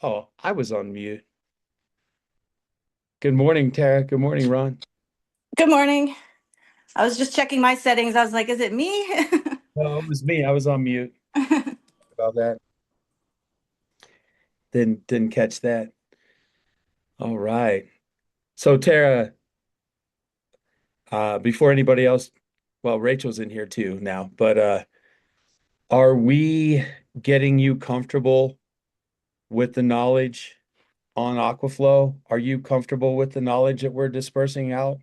Oh, I was on mute. Good morning, Tara. Good morning, Ron. Good morning. I was just checking my settings. I was like, is it me? No, it was me. I was on mute about that. Didn't catch that. All right. So Tara, before anybody else, well, Rachel's in here too now, but are we getting you comfortable with the knowledge on AquaFlow? Are you comfortable with the knowledge that we're dispersing out?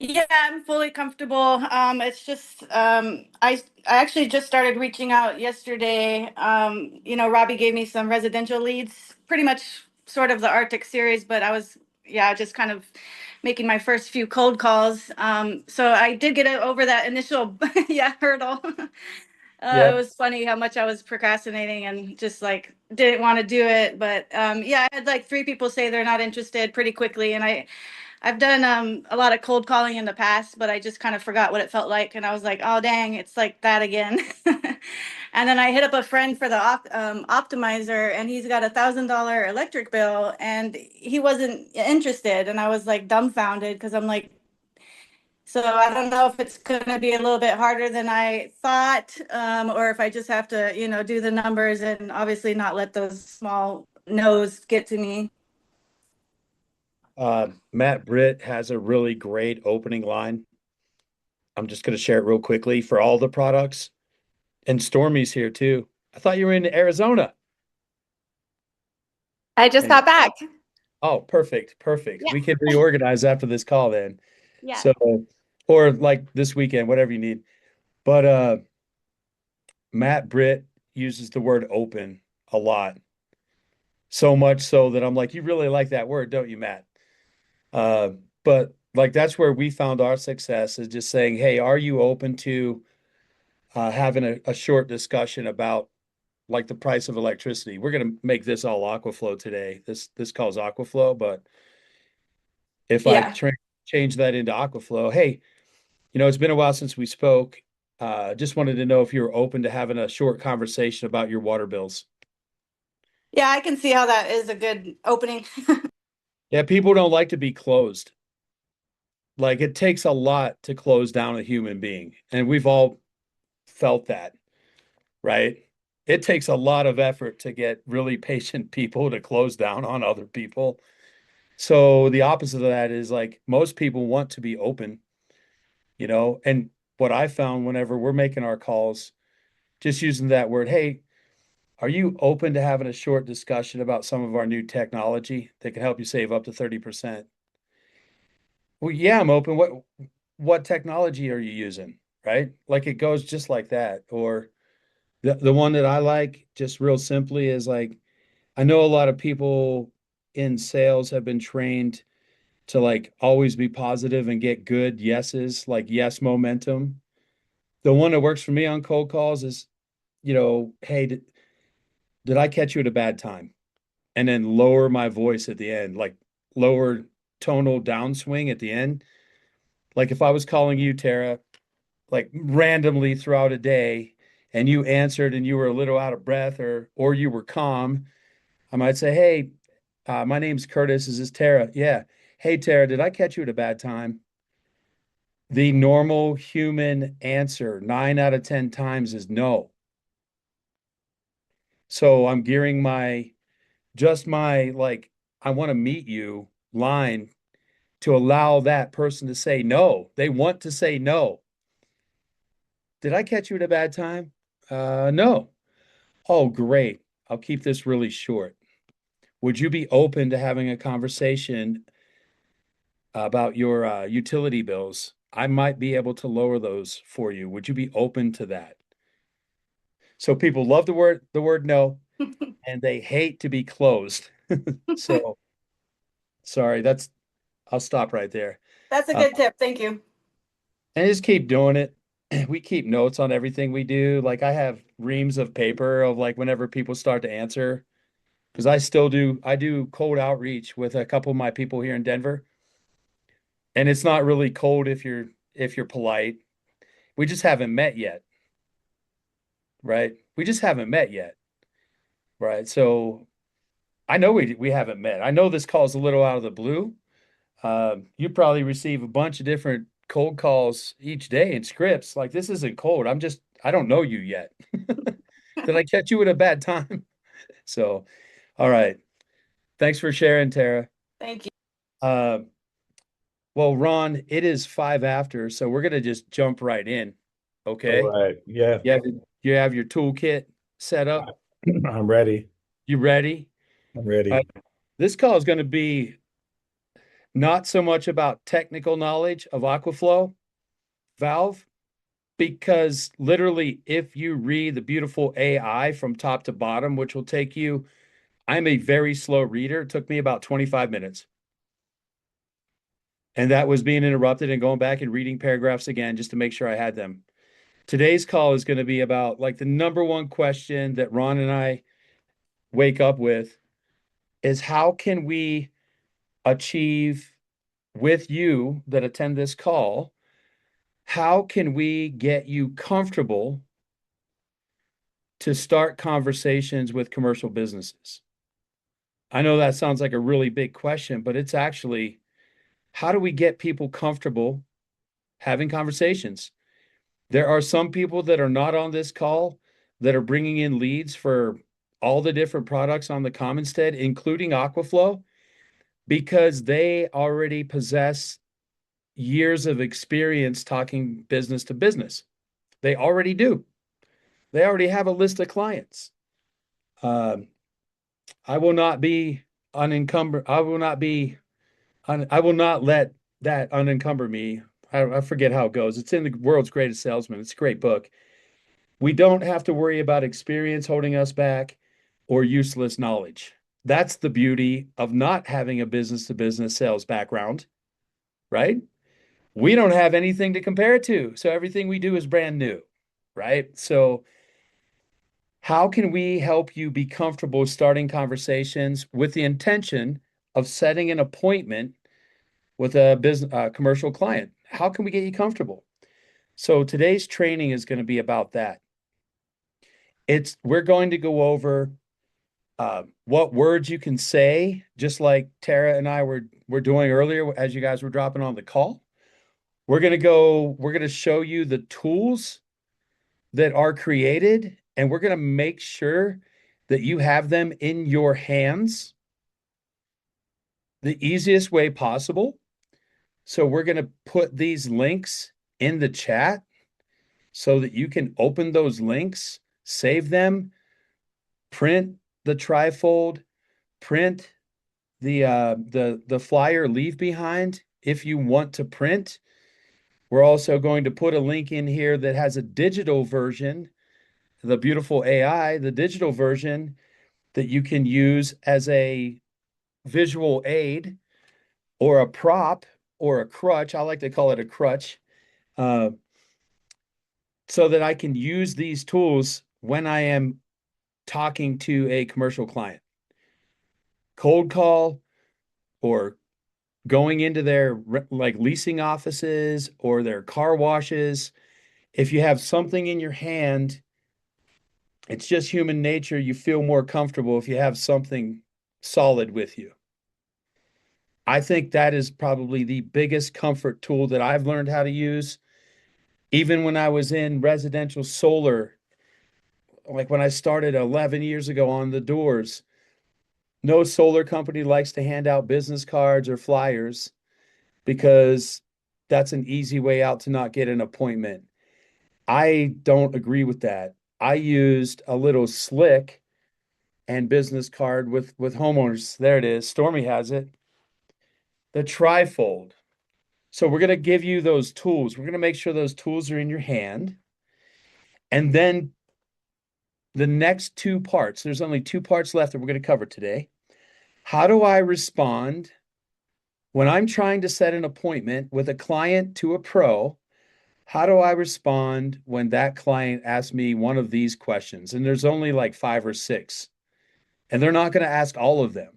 Yeah, I'm fully comfortable. It's just I actually just started reaching out yesterday. Robbie gave me some residential leads, pretty much sort of the Arctic series, but I was just kind of making my first few cold calls. So I did get over that initial hurdle. It Yep. was funny how much I was procrastinating and just like didn't want to do it. But I had like three people say they're not interested pretty quickly, and I've done a lot of cold calling in the past, but I just kind of forgot what it felt like, and I was like, oh dang, it's like that again. And then I hit up a friend for the optimizer, and he's got $1,000 electric bill, and he wasn't interested, and I was like dumbfounded because I'm like, so I don't know if it's going to be a little bit harder than I thought, or if I just have to, do the numbers and obviously not let those small no's get to me. Matt Britt has a really great opening line. I'm just going to share it real quickly for all the products. And Stormy's here too. I thought you were in Arizona. I just And got back. oh, perfect, perfect. Yeah. We can reorganize after this call then. Yeah. So, or like this weekend, whatever you need. But Matt Britt uses the word open a lot. So much so that I'm like, you really like that word, don't you, Matt? Uh, but like that's where we found our success is just saying, hey, are you open to having a short discussion about like the price of electricity? We're going to make this all AquaFlow today. This calls AquaFlow, but if I Yeah. change that into AquaFlow, hey, it's been a while since we spoke. Just wanted to know if you were open to having a short conversation about your water bills. Yeah, I can see how that is a good opening. Yeah, people don't like to be closed. Like it takes a lot to close down a human being, and we've all felt that, right? It takes a lot of effort to get really patient people to close down on other people. So the opposite of that is like most people want to be open. And what I found whenever we're making our calls, just using that word, hey, are you open to having a short discussion about some of our new technology that can help you save up to 30%? Well, yeah, I'm open. What technology are you using? Right? Like it goes just like that. Or the one that I like, just real simply, is like I know a lot of people in sales have been trained to like always be positive and get good yeses, like yes momentum. The one that works for me on cold calls is, hey, did I catch you at a bad time? And then lower my voice at the end, like lower tonal downswing at the end. Like if I was calling you, Tara, like randomly throughout a day, and you answered and you were a little out of breath or you were calm, I might say, hey, my name's Curtis. Is this Tara? Yeah. Hey, Tara, did I catch you at a bad time? The normal human answer 9 out of 10 times is no. So I'm gearing my like, I want to meet you line to allow that person to say no. They want to say no. Did I catch you at a bad time? No. Oh, great. I'll keep this really short. Would you be open to having a conversation about your utility bills? I might be able to lower those for you. Would you be open to that? So people love the word no, and they hate to be closed. So sorry, I'll stop right there. That's a Uh, good tip. Thank you. and just keep doing it. We keep notes on everything we do. Like I have reams of paper of like whenever people start to answer, because I do cold outreach with a couple of my people here in Denver. And it's not really cold if you're polite. We just haven't met yet, right? We just haven't met yet, right? So I know we haven't met. I know this call is a little out of the blue. You probably receive a bunch of different cold calls each day and scripts. Like this isn't cold. I don't know you yet. Did I catch you at a bad time? So, all right. Thanks for sharing, Tara. Thank you. Uh, well, Ron, it is 5 after, so we're gonna just jump right in. All Okay. right. Yeah, You have your toolkit set up. I'm ready. You ready? I'm Uh, ready. this call is going to be not so much about technical knowledge of AquaFlow valve, because literally, if you read the beautiful AI from top to bottom, which will take you, I'm a very slow reader. It took me about 25 minutes. And that was being interrupted and going back and reading paragraphs again just to make sure I had them. Today's call is going to be about like the number one question that Ron and I wake up with is how can we achieve with you that attend this call, how can we get you comfortable to start conversations with commercial businesses? I know that sounds like a really big question, but it's actually how do we get people comfortable having conversations? There are some people that are not on this call that are bringing in leads for all the different products on the Commonstead, including AquaFlow, because they already possess years of experience talking business to business. They already do. They already have a list of clients. Um, I will not be unencumbered. I will not let that unencumber me. I forget how it goes. It's in the world's greatest salesman. It's a great book. We don't have to worry about experience holding us back or useless knowledge. That's the beauty of not having a business to business sales background, right? We don't have anything to compare it to. So everything we do is brand new, right? So how can we help you be comfortable starting conversations with the intention of setting an appointment with a business commercial client? How can we get you comfortable? So today's training is going to be about that. We're going to go over what words you can say, just like Tara and I were doing earlier as you guys were dropping on the call. We're going to show you the tools that are created, and we're going to make sure that you have them in your hands the easiest way possible. So we're going to put these links in the chat so that you can open those links, save them, print the trifold, print the flyer leave behind if you want to print. We're also going to put a link in here that has a digital version, the beautiful AI, the digital version that you can use as a visual aid or a prop or a crutch. I like to call it a crutch, uh, so that I can use these tools when I am talking to a commercial client. Cold call or going into their like leasing offices or their car washes. If you have something in your hand, it's just human nature. You feel more comfortable if you have something solid with you. I think that is probably the biggest comfort tool that I've learned how to use. Even when I was in residential solar, like when I started 11 years ago on the doors, no solar company likes to hand out business cards or flyers because that's an easy way out to not get an appointment. I don't agree with that. I used a little slick and business card with homeowners. There it is. Stormy has it. The trifold. So we're going to give you those tools. We're going to make sure those tools are in your hand. And then the next two parts, there's only two parts left that we're going to cover today. How do I respond when I'm trying to set an appointment with a client to a pro? How do I respond when that client asks me one of these questions? And there's only like 5 or 6, and they're not going to ask all of them.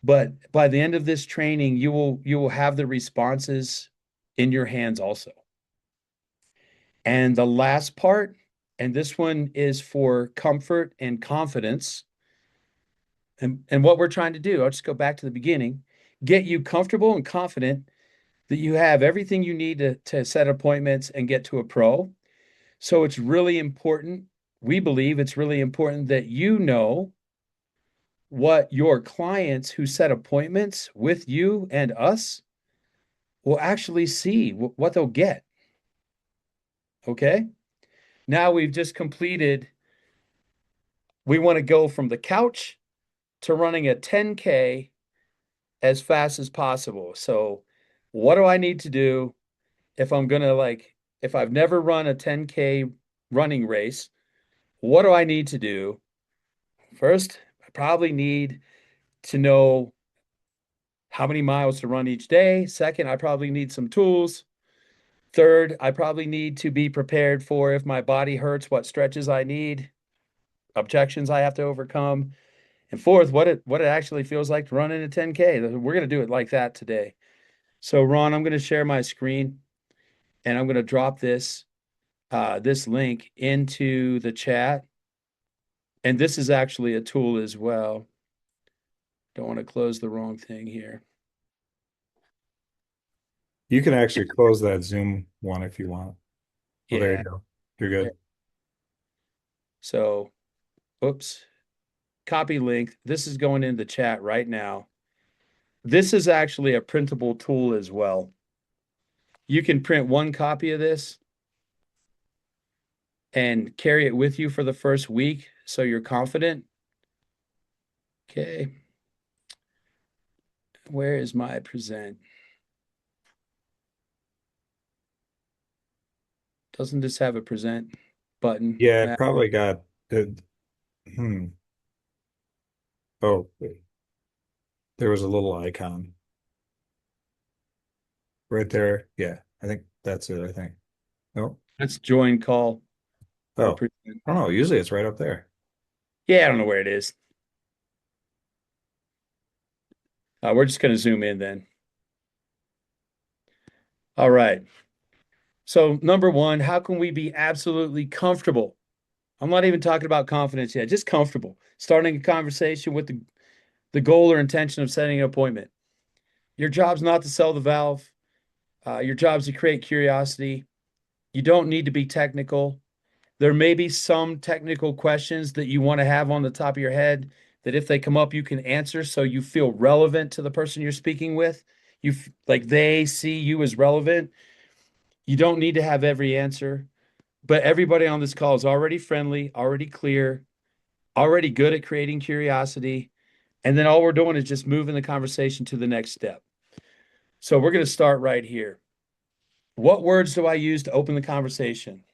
But by the end of this training, you will have the responses in your hands also. And the last part, and this one is for comfort and confidence. And what we're trying to do, I'll just go back to the beginning, get you comfortable and confident that you have everything you need to set appointments and get to a pro. So it's really important. We believe it's really important that you know what your clients who set appointments with you and us will actually see, what they'll get. Okay. Now we've just completed, we want to go from the couch to running a 10K as fast as possible. So, what do I need to do if I'm going to if I've never run a 10K running race? What do I need to do? First, I probably need to know how many miles to run each day. Second, I probably need some tools. Third, I probably need to be prepared for if my body hurts, what stretches I need, objections I have to overcome. And fourth, what it actually feels like to run in a 10K. We're going to do it like that today. So Ron, I'm going to share my screen and I'm going to drop this link into the chat. And this is actually a tool as well. Don't want to close the wrong thing here. You can actually close that Zoom one if you want. Oh, there Yeah. you go. You're good. So, oops. Copy link. This is going in the chat right now. This is actually a printable tool as well. You can print one copy of this and carry it with you for the first week so you're confident. Okay. Where is my present? Doesn't this have a present button? Yeah, it probably got it. Oh, wait. There was a little icon right there. Yeah, I think that's it, I think. No. That's join call. Oh, I don't know. Usually it's right up there. Yeah, I don't know where it is. We're just going to zoom in then. All right. So, number one, how can we be absolutely comfortable? I'm not even talking about confidence yet, just comfortable. Starting a conversation with the goal or intention of setting an appointment. Your job's not to sell the valve. Your job's to create curiosity. You don't need to be technical. There may be some technical questions that you want to have on the top of your head that if they come up, you can answer so you feel relevant to the person you're speaking with. Like they see you as relevant. You don't need to have every answer, but everybody on this call is already friendly, already clear, already good at creating curiosity. And then all we're doing is just moving the conversation to the next step. So we're going to start right here. What words do I use to open the conversation?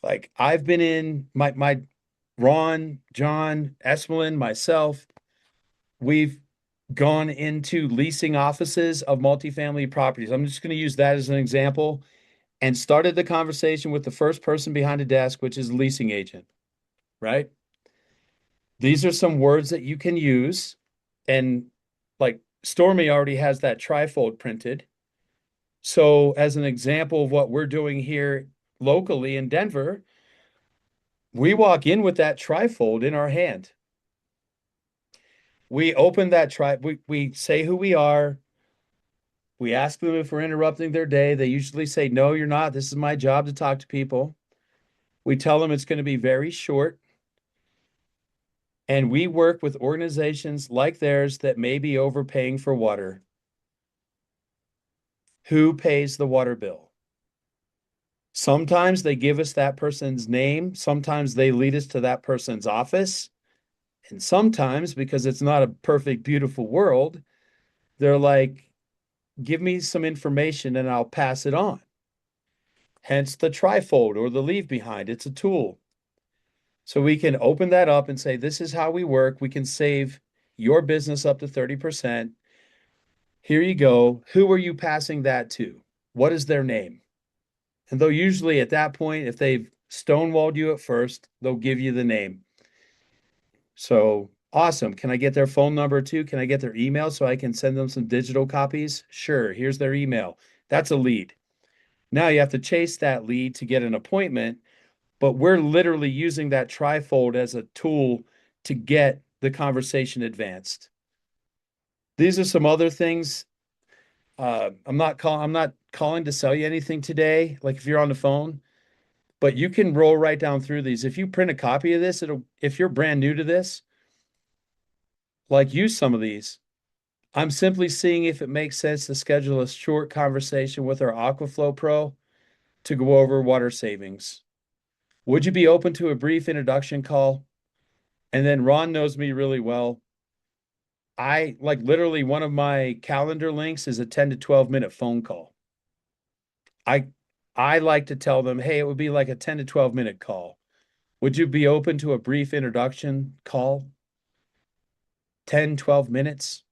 Like I've been in my Ron, John, Esmelin, myself, we've gone into leasing offices of multifamily properties. I'm just going to use that as an example and started the conversation with the first person behind the desk, which is a leasing agent, right? These are some words that you can use. And like Stormy already has that trifold printed. So, as an example of what we're doing here locally in Denver, we walk in with that trifold in our hand. We open that we say who we are. We ask them if we're interrupting their day. They usually say, no, you're not. This is my job to talk to people. We tell them it's going to be very short. And we work with organizations like theirs that may be overpaying for water. Who pays the water bill? Sometimes they give us that person's name. Sometimes they lead us to that person's office. And sometimes, because it's not a perfect, beautiful world, they're like, give me some information and I'll pass it on. Hence the trifold or the leave behind. It's a tool. So we can open that up and say, this is how we work. We can save your business up to 30%. Here you go. Who are you passing that to? What is their name? And they'll usually at that point, if they've stonewalled you at first, they'll give you the name. So awesome. Can I get their phone number too? Can I get their email so I can send them some digital copies? Sure. Here's their email. That's a lead. Now you have to chase that lead to get an appointment, but we're literally using that trifold as a tool to get the conversation advanced. These are some other things. I'm not calling to sell you anything today, like if you're on the phone, but you can roll right down through these. If you print a copy of this, if you're brand new to this, like use some of these. I'm simply seeing if it makes sense to schedule a short conversation with our AquaFlow Pro to go over water savings. Would you be open to a brief introduction call? And then Ron knows me really well. I like literally one of my calendar links is a 10 to 12-minute phone call. I I like to tell them, hey, it would be like a 10 to 12-minute call. Would you be open to a brief introduction call? 10, 12 minutes?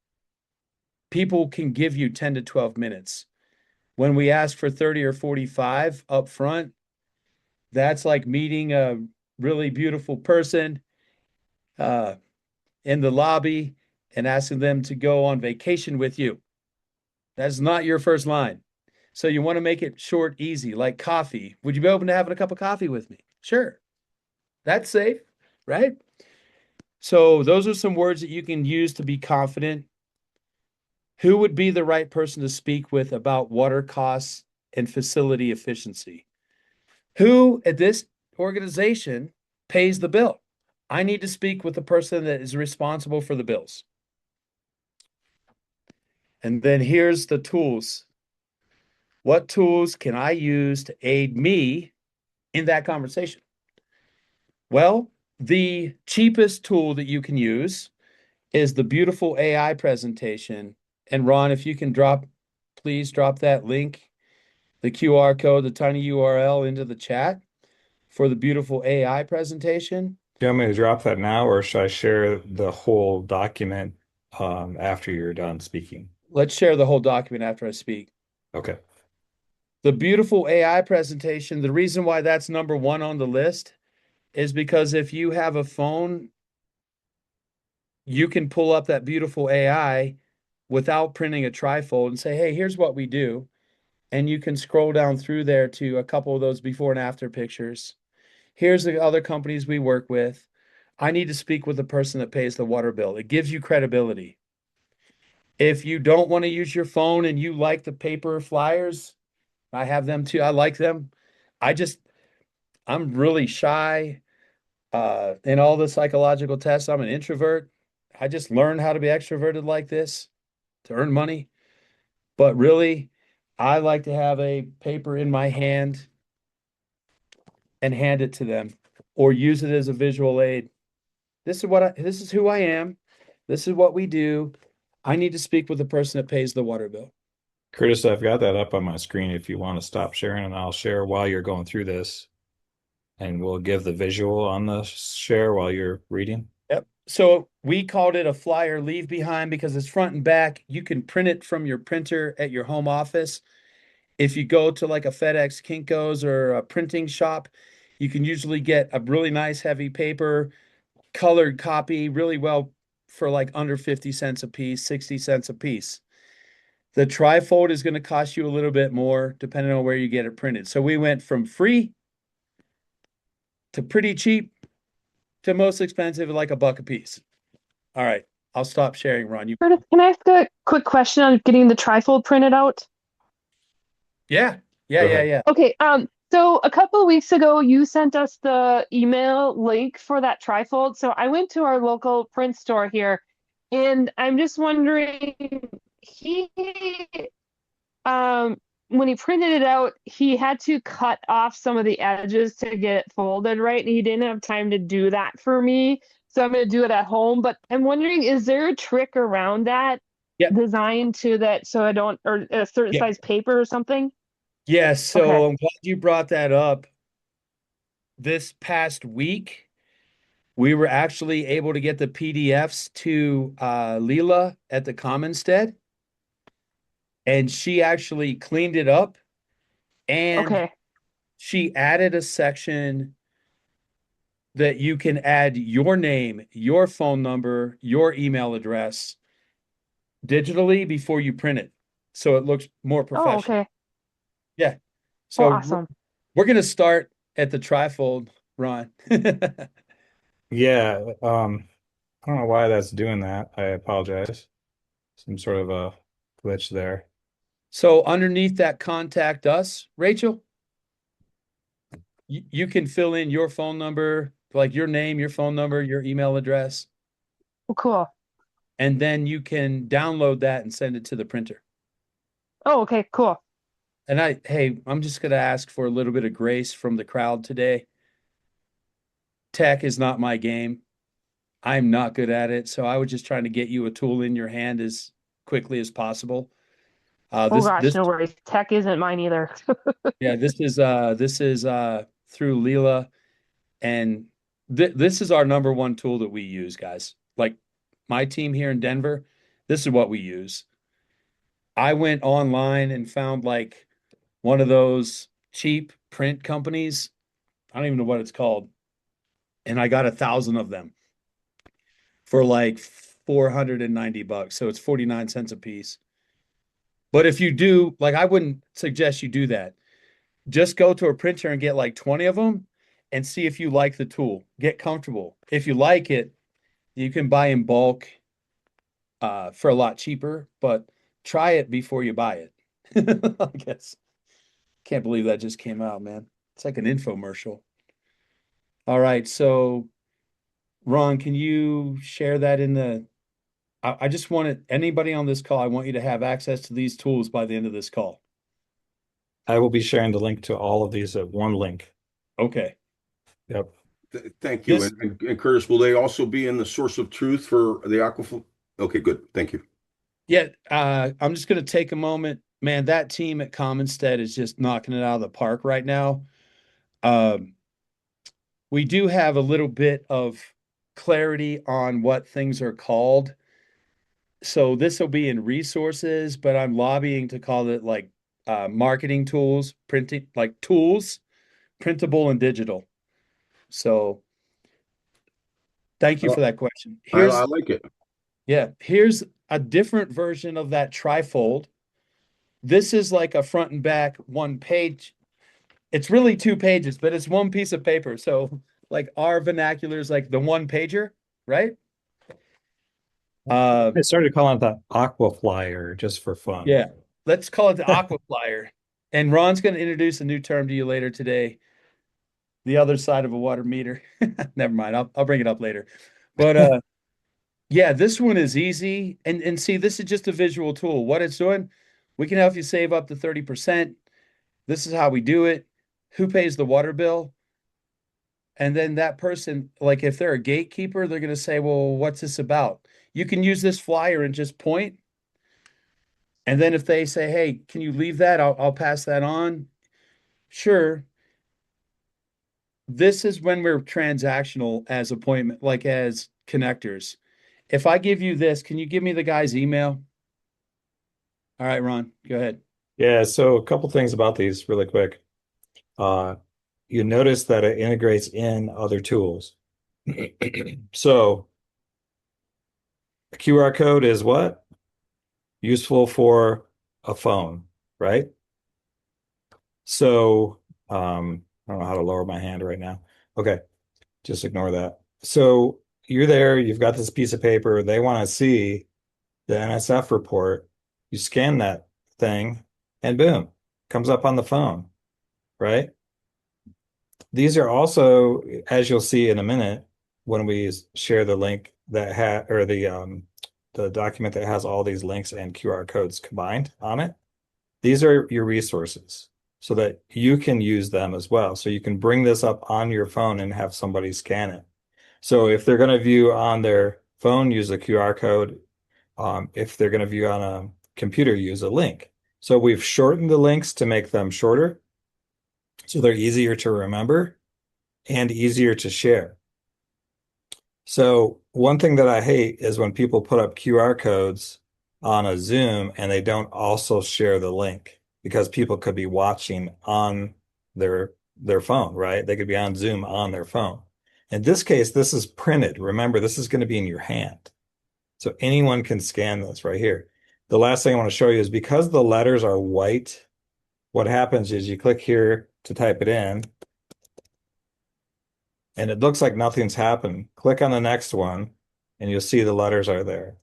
People can give you 10 to 12 minutes. When we ask for 30 or 45 up front, that's like meeting a really beautiful person uh, in the lobby and asking them to go on vacation with you. That's not your first line. So you want to make it short, easy, like coffee. Would you be open to having a cup of coffee with me? Sure. That's safe, right? So those are some words that you can use to be confident. Who would be the right person to speak with about water costs and facility efficiency? Who at this organization pays the bill? I need to speak with the person that is responsible for the bills. And then here's the tools. What tools can I use to aid me in that conversation? Well, the cheapest tool that you can use is the beautiful AI presentation. And Ron, if you can please drop that link, the QR code, the tiny URL into the chat for the beautiful AI presentation. Do you want me to drop that now, or should I share the whole document after you're done speaking? Let's share the whole document after I speak. Okay. The beautiful AI presentation, the reason why that's number one on the list is because if you have a phone, you can pull up that beautiful AI without printing a trifold and say, hey, here's what we do. And you can scroll down through there to a couple of those before and after pictures. Here's the other companies we work with. I need to speak with the person that pays the water bill. It gives you credibility. If you don't want to use your phone and you like the paper flyers, I have them too. I like them. I just, I'm really shy in all the psychological tests. I'm an introvert. I just learned how to be extroverted like this to earn money. But really, I like to have a paper in my hand and hand it to them or use it as a visual aid. This is who I am. This is what we do. I need to speak with the person that pays the water bill. Curtis, I've got that up on my screen if you want to stop sharing, and I'll share while you're going through this. And we'll give the visual on the share while you're reading. Yep. So we called it a flyer leave behind because it's front and back. You can print it from your printer at your home office. If you go to like a FedEx, Kinko's, or a printing shop, you can usually get a really nice heavy paper, colored copy, really well for like under 50 cents a piece, 60 cents a piece. The trifold is going to cost you a little bit more depending on where you get it printed. So we went from free to pretty cheap to most expensive, like a buck a piece. All right, I'll stop sharing, Ron. You, Curtis, can I ask a quick question on getting the trifold printed out? yeah, yeah, Go yeah, ahead. yeah. Okay, so a couple of weeks ago, you sent us the email link for that trifold. So I went to our local print store here, and I'm just wondering, he, um, when he printed it out, he had to cut off some of the edges to get it folded right, and he didn't have time to do that for me. So I'm going to do it at home. But I'm wondering, is there a trick around that Yeah, design to that so I don't, or a certain yeah. size paper or something? Yes, Okay. so I'm glad you brought that up. This past week, we were actually able to get the PDFs to Leela at the Commonstead, and she actually cleaned it up and Okay. she added a section that you can add your name, your phone number, your email address digitally before you print it. So it looks more Oh, professional. okay. Yeah. Oh, So awesome. we're going to start at the trifold, Ron. Yeah, I don't know why that's doing that. I apologize. Some sort of a glitch there. So underneath that contact us, Rachel, you can fill in your phone number, like your name, your phone number, your email address, Cool. and then you can download that and send it to the printer. Oh, okay, cool. And hey, I'm just going to ask for a little bit of grace from the crowd today. Tech is not my game. I'm not good at it. So I was just trying to get you a tool in your hand as quickly as possible. Oh gosh, This no worries. Tech isn't mine either. yeah, this is through Leela, and this is our number one tool that we use, guys. Like my team here in Denver, this is what we use. I went online and found like one of those cheap print companies. I don't even know what it's called. And I got 1,000 of them for like $490. So it's 49 cents a piece. But if you do, like, I wouldn't suggest you do that. Just go to a printer and get like 20 of them and see if you like the tool. Get comfortable. If you like it, you can buy in bulk for a lot cheaper, but try it before you buy it. I guess. Can't believe that just came out, man. It's like an infomercial. All right. So, Ron, can you share that in the I just wanted anybody on this call, I want you to have access to these tools by the end of this call. I will be sharing the link to all of these at one link. Okay. Yep. Thank you. This, And Curtis, will they also be in the source of truth for the AquaFlow? Okay, good. Thank you. yeah, I'm just going to take a moment. Man, that team at Commonstead is just knocking it out of the park right now. Um, we do have a little bit of clarity on what things are called. So this will be in resources, but I'm lobbying to call it like marketing tools, printing, like tools, printable and digital. So thank you for that question. I like it. Here's a different version of that trifold. This is like a front and back one page. It's really 2 pages, but it's one piece of paper. So like our vernacular is like the one pager, right? I started calling it the Aqua Flyer just for fun. Yeah. Let's call it the Aqua Flyer. And Ron's going to introduce a new term to you later today. The other side of a water meter. Never mind. I'll bring it up later. But yeah, this one is easy. And see, this is just a visual tool. What it's doing, we can help you save up to 30%. This is how we do it. Who pays the water bill? And then that person, like if they're a gatekeeper, they're going to say, well, what's this about? You can use this flyer and just point. And then if they say, hey, can you leave that? I'll pass that on. Sure. This is when we're transactional as appointment, like as connectors. If I give you this, can you give me the guy's email? All right, Ron, go ahead. Yeah, so a couple things about these really quick. You notice that it integrates in other tools. So a QR code is what? Useful for a phone, right? So I don't know how to lower my hand right now. Okay, just ignore that. So you're there, you've got this piece of paper, they want to see the NSF report. You scan that thing, and boom, comes up on the phone, right? These are also, as you'll see in a minute, when we share the link that or the document that has all these links and QR codes combined on it. These are your resources so that you can use them as well. So you can bring this up on your phone and have somebody scan it. So if they're going to view on their phone, use a QR code. If they're going to view on a computer, use a link. So we've shortened the links to make them shorter, so they're easier to remember and easier to share. So one thing that I hate is when people put up QR codes on a Zoom and they don't also share the link, because people could be watching on their phone, right? They could be on Zoom on their phone. In this case, this is printed. Remember, this is going to be in your hand. So anyone can scan this right here. The last thing I want to show you is because the letters are white, what happens is you click here to type it in, and it looks like nothing's happened. Click on the next one, and you'll see the letters are there.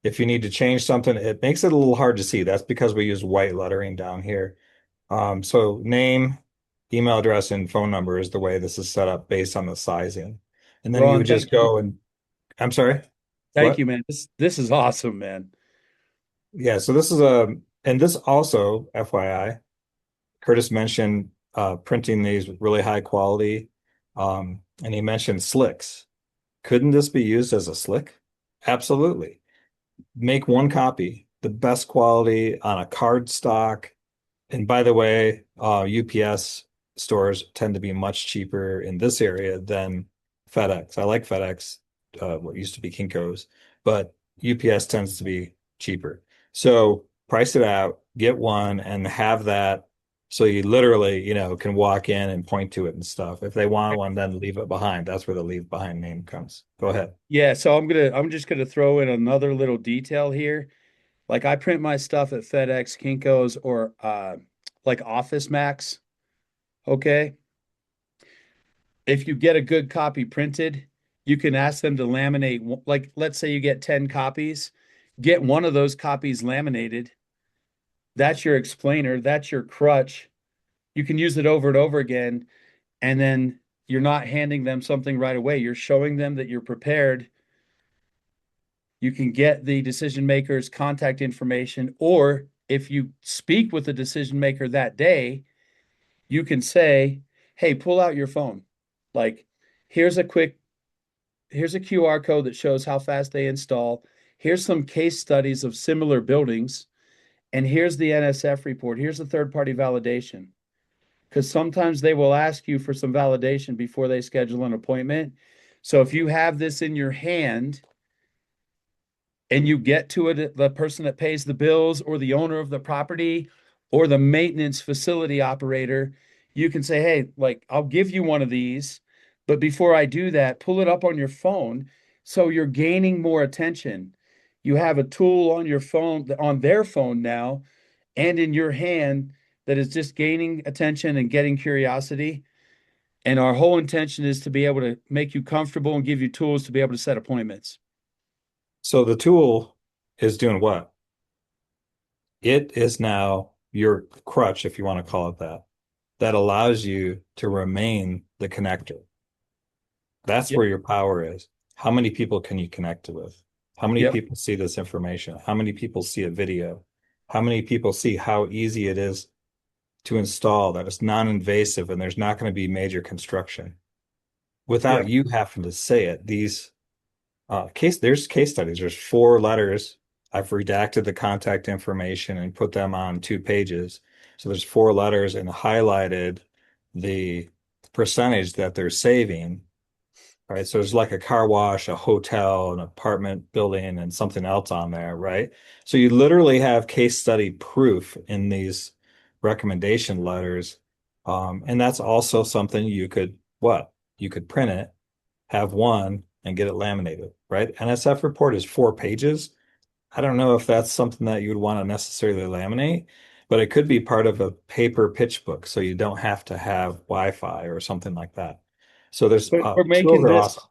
If you need to change something, it makes it a little hard to see. That's because we use white lettering down here. So name, email address, and phone number is the way this is set up based on the sizing. And then you Ron, would just thank you. go and, I'm sorry, Thank what? you, man. This is awesome, man. Yeah, so this is and this also, FYI, Curtis mentioned printing these with really high quality. And he mentioned slicks. Couldn't this be used as a slick? Absolutely. Make one copy, the best quality on a card stock. And by the way, UPS stores tend to be much cheaper in this area than FedEx. I like FedEx, what used to be Kinko's, but UPS tends to be cheaper. So price it out, get one, and have that so you literally, can walk in and point to it and stuff. If they want one, then leave it behind. That's where the leave behind name comes. Go ahead. Yeah, so I'm just gonna throw in another little detail here. Like I print my stuff at FedEx, Kinko's, or like Office Max. Okay. If you get a good copy printed, you can ask them to laminate, like let's say you get 10 copies, get one of those copies laminated. That's your explainer, that's your crutch. You can use it over and over again, and then you're not handing them something right away. You're showing them that you're prepared. You can get the decision maker's contact information, or if you speak with the decision maker that day, you can say, "Hey, pull out your phone. Like, here's a quick here's a QR code that shows how fast they install. Here's some case studies of similar buildings, and here's the NSF report. Here's the third-party validation." Because sometimes they will ask you for some validation before they schedule an appointment. So if you have this in your hand and you get to it, the person that pays the bills or the owner of the property or the maintenance facility operator, you can say, "Hey, like I'll give you one of these, but before I do that, pull it up on your phone so you're gaining more attention." You have a tool on your phone, on their phone now, and in your hand that is just gaining attention and getting curiosity. And our whole intention is to be able to make you comfortable and give you tools to be able to set appointments. So the tool is doing what? It is now your crutch, if you want to call it that, that allows you to remain the connector. That's Yep. where your power is. How many people can you connect with? How many Yep. people see this information? How many people see a video? How many people see how easy it is to install, that it's non-invasive and there's not going to be major construction? Without Yep. you having to say it, there's case studies. There's 4 letters. I've redacted the contact information and put them on 2 pages. So there's 4 letters and highlighted the percentage that they're saving. Right. So there's like a car wash, a hotel, an apartment building, and something else on there, right? So you literally have case study proof in these recommendation letters. And that's also something you could, what? You could print it, have one, and get it laminated, right? NSF report is 4 pages. I don't know if that's something that you would want to necessarily laminate, but it could be part of a paper pitch book, so you don't have to have Wi-Fi or something like that. So there's But we're tools making are this, awesome.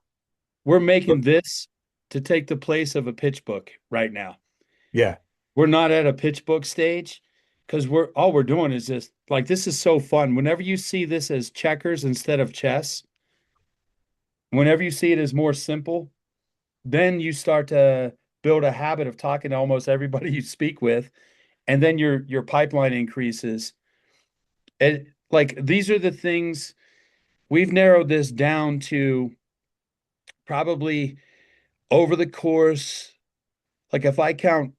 we're making this to take the place of a pitch book right now. Yeah. We're not at a pitch book stage because we're all we're doing is just like this is so fun. Whenever you see this as checkers instead of chess, whenever you see it as more simple, then you start to build a habit of talking to almost everybody you speak with, and then your pipeline increases. And like these are the things we've narrowed this down to probably over the course, like if I count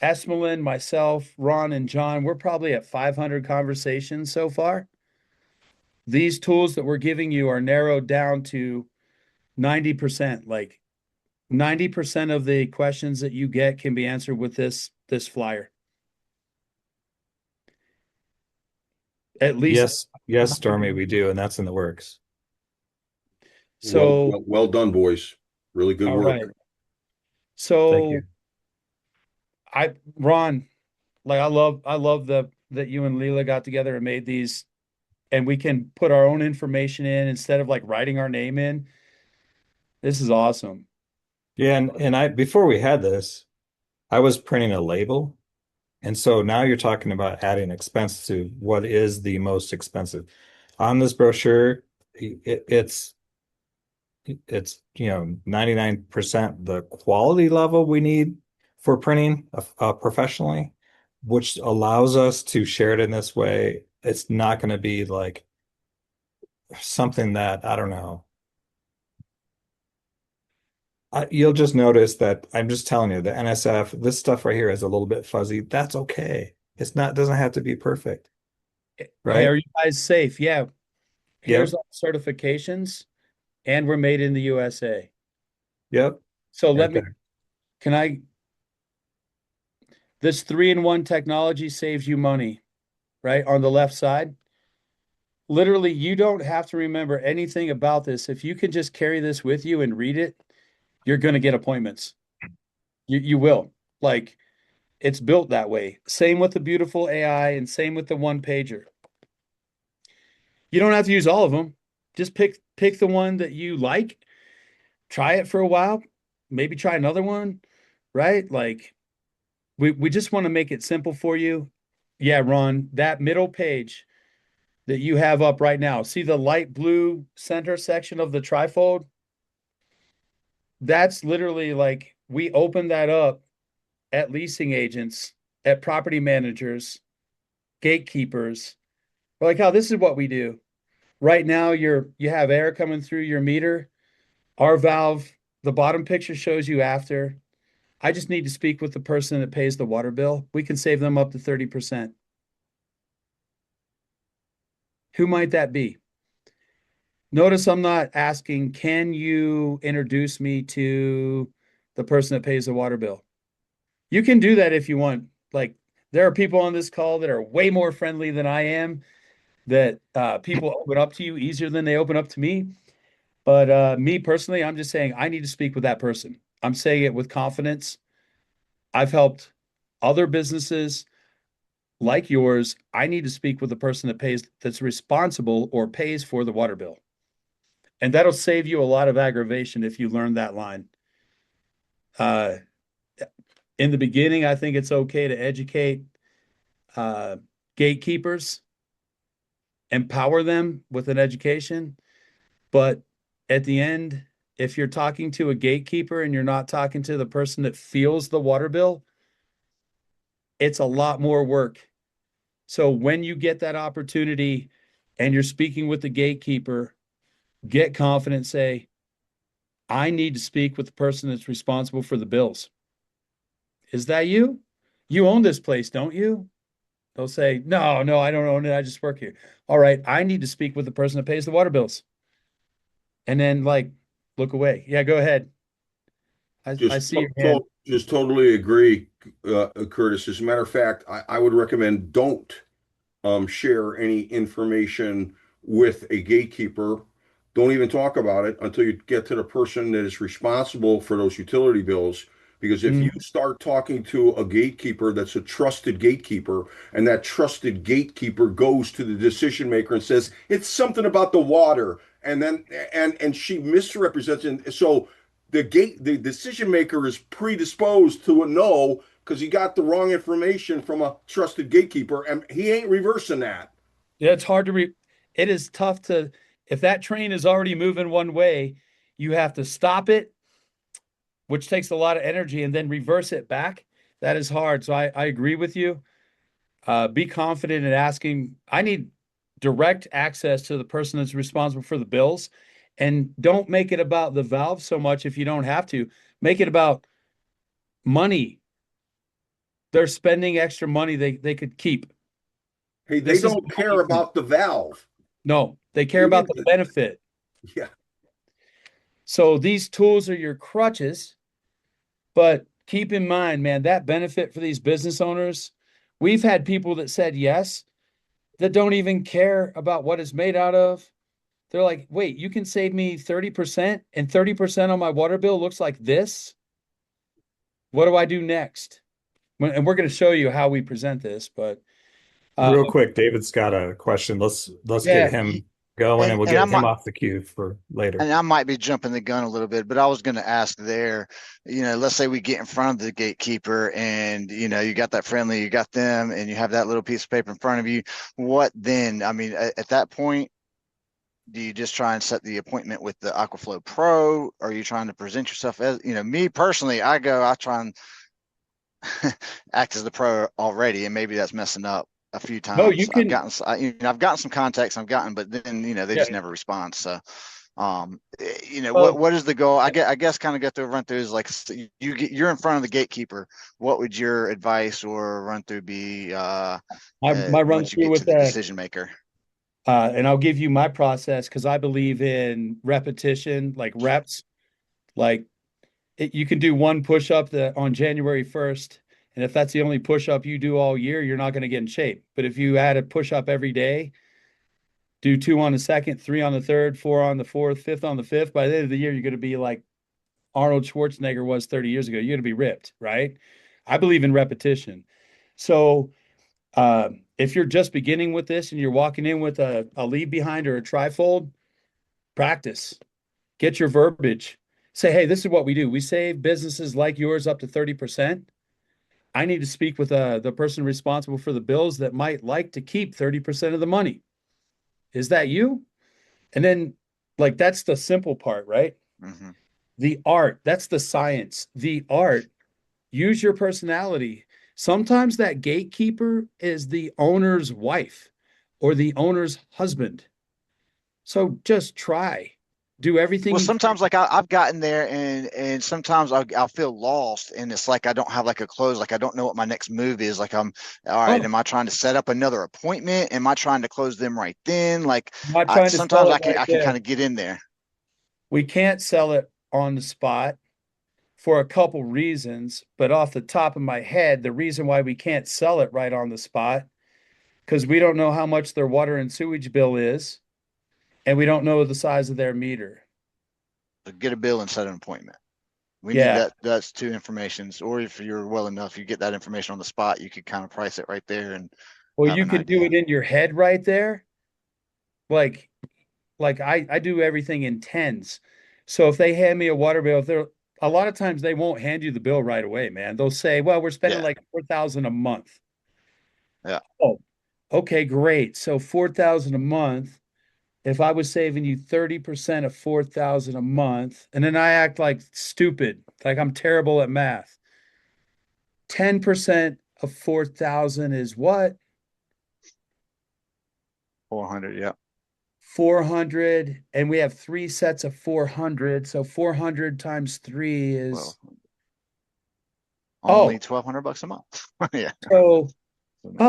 Esmelin, myself, Ron, and John, we're probably at 500 conversations so far. These tools that we're giving you are narrowed down to 90%. Like 90% of the questions that you get can be answered with this flyer. At least. Yes. Yes, Stormy, we do, and that's in the works. So, Well done, boys. Really good all right. work. Thank So you. Ron, like I love that you and Leela got together and made these, and we can put our own information in instead of like writing our name in. This is awesome. Yeah, and I before we had this, I was printing a label. And so now you're talking about adding expense to what is the most expensive. On this brochure, it's 99% the quality level we need for printing professionally, which allows us to share it in this way. It's not going to be like something that, I don't know. You'll just notice that I'm just telling you, the NSF, this stuff right here is a little bit fuzzy. That's okay. It's not, doesn't have to be perfect, Hey, right? are you guys safe? Yeah. Here's Yep. all certifications, and we're made in the USA. Yep. So Right there. can I, this 3-in-1 technology saves you money, right? On the left side. Literally, you don't have to remember anything about this. If you can just carry this with you and read it, you're going to get appointments. You will. Like, it's built that way. Same with the beautiful AI and same with the one pager. You don't have to use all of them. Just pick the one that you like, try it for a while, maybe try another one, right? Like we just want to make it simple for you. Yeah, Ron, that middle page that you have up right now. See the light blue center section of the trifold? That's literally like we open that up at leasing agents, at property managers, gatekeepers. We're like, oh, this is what we do. Right now, you have air coming through your meter. Our valve, the bottom picture shows you after. I just need to speak with the person that pays the water bill. We can save them up to 30%. Who might that be? Notice I'm not asking, can you introduce me to the person that pays the water bill? You can do that if you want. Like, there are people on this call that are way more friendly than I am, that people open up to you easier than they open up to me. But me personally, I'm just saying I need to speak with that person. I'm saying it with confidence. I've helped other businesses like yours. I need to speak with the person that's responsible or pays for the water bill. And that'll save you a lot of aggravation if you learn that line. Uh, in the beginning, I think it's okay to educate uh, gatekeepers, empower them with an education. But at the end, if you're talking to a gatekeeper and you're not talking to the person that feels the water bill, it's a lot more work. So when you get that opportunity and you're speaking with the gatekeeper, get confident, say, I need to speak with the person that's responsible for the bills. Is that you? You own this place, don't you? They'll say, no, no, I don't own it. I just work here. All right, I need to speak with the person that pays the water bills. And then, like, look away. Yeah, go ahead. I see your hand. Just totally agree, Curtis. As a matter of fact, I would recommend don't share any information with a gatekeeper. Don't even talk about it until you get to the person that is responsible for those utility bills. Because if you Mm, start talking to a gatekeeper that's a trusted gatekeeper, and that trusted gatekeeper goes to the decision maker and says, it's something about the water, and then and she misrepresents it. So the decision maker is predisposed to a no because he got the wrong information from a trusted gatekeeper, and he ain't reversing that. yeah, it's hard to it is tough to, if that train is already moving one way, you have to stop it, which takes a lot of energy, and then reverse it back. That is hard. So I agree with you. Be confident in asking. I need direct access to the person that's responsible for the bills. And don't make it about the valve so much if you don't have to. Make it about money. They're spending extra money they could keep. Hey, they This is don't money care for you. about the valve. No, they care They about need the to, benefit. yeah. So these tools are your crutches, but keep in mind, man, that benefit for these business owners, we've had people that said yes that don't even care about what it's made out of. They're like, wait, you can save me 30% and 30% on my water bill looks like this? What do I do next? And we're going to show you how we present this, but Real quick, David's got a question. Let's get yeah, him. Go in and we'll And get him off the queue for later. I might be jumping the gun a little bit, but I was going to ask there, let's say we get in front of the gatekeeper and, you got that friendly, you got them, and you have that little piece of paper in front of you. What then? I mean, at that point, do you just try and set the appointment with the AquaFlow Pro? Are you trying to present yourself as, me personally, I try and act as the pro already, and maybe that's messing up a few No, you times. can. I've gotten some contacts but then, they Yeah. just never respond. So, Well, what is the goal? I guess kind of get to run through is like, you're in front of the gatekeeper. What would your advice or run through be my run once you through get with to the that, decision maker? and I'll give you my process because I believe in repetition, like reps. Like you can do one push up on January 1st. And if that's the only push up you do all year, you're not going to get in shape. But if you add a push up every day, do 2 on the second, 3 on the third, 4 on the fourth, 5th on the fifth, by the end of the year, you're going to be like Arnold Schwarzenegger was 30 years ago. You're going to be ripped, right? I believe in repetition. So if you're just beginning with this and you're walking in with a lead behind or a trifold, practice. Get your verbiage. Say, hey, this is what we do. We save businesses like yours up to 30%. I need to speak with the person responsible for the bills that might like to keep 30% of the money. Is that you? And then, like, that's the simple part, right? Mm-hmm. The art, that's the science. The art, use your personality. Sometimes that gatekeeper is the owner's wife or the owner's husband. So just try. Do everything Well, you can. sometimes like I've gotten there and sometimes I'll feel lost and it's like I don't have like a close, like I don't know what my next move is. Like I'm all right, Oh, am I trying to set up another appointment? Am I trying to close them right then? Like I'm not trying to sometimes sell it right I can there. kind of get in there. We can't sell it on the spot for a couple reasons, but off the top of my head, the reason why we can't sell it right on the spot, because we don't know how much their water and sewage bill is, and we don't know the size of their meter. So get a bill and set an appointment. We need Yeah. that's two informations. Or if you're well enough, you get that information on the spot, you could kind of price it right there and Well, have you an could do idea. it in your head right there. Like, I do everything in tens. So if they hand me a water bill, they're a lot of times they won't hand you the bill right away, man. They'll say, well, we're spending Yeah. like 4,000 a month. Yeah. Oh, okay, great. So 4,000 a month. If I was saving you 30% of 4,000 a month, and then I act like stupid, like I'm terrible at math. 10% of 4,000 is what? 400. Yeah. 400, and we have 3 sets of 400. So 400 times 3 Well, is only oh, $1,200 a month. Yeah. so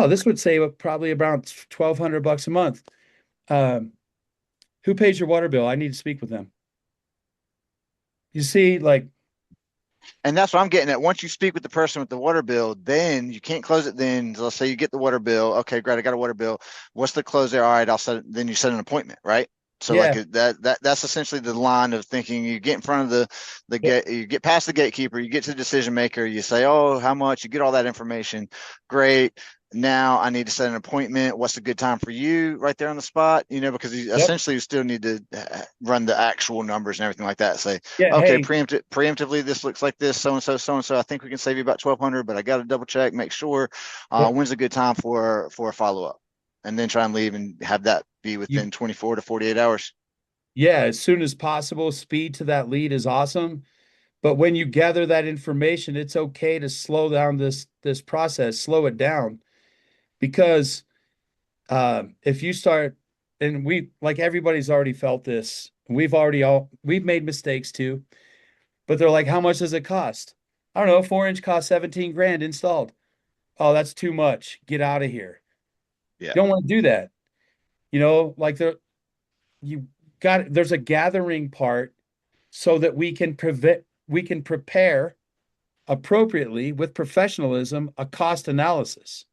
this would save probably about 1,200 bucks a month. Who pays your water bill? I need to speak with them. You see, like, And that's what I'm getting at. Once you speak with the person with the water bill, then you can't close it. Then let's say you get the water bill. Okay, great. I got a water bill. What's the close there? All right, I'll set it. Then you set an appointment, right? So yeah, like that's essentially the line of thinking. You get in front of the yeah, gate, you get past the gatekeeper, you get to the decision maker, you say, oh, how much? You get all that information. Great. Now I need to set an appointment. What's a good time for you right there on the spot? Because you yep, essentially you still need to run the actual numbers and everything like that. Say, yeah. okay, Hey, preemptively, this looks like this, so and so, so and so. I think we can save you about 1,200, but I got to double check, make sure. yep, When's a good time for a follow up, and then try and leave and have that be you, within 24 to 48 hours. yeah, as soon as possible. Speed to that lead is awesome. But when you gather that information, it's okay to slow down this process, slow it down, because if you start, and we like everybody's already felt this. We've made mistakes too, but they're like, how much does it cost? I don't know, 4-inch costs 17 grand installed. Oh, that's too much. Get out of here. Yeah. You don't want to do that. Like you there's a gathering part so that we can prepare appropriately with professionalism a cost analysis.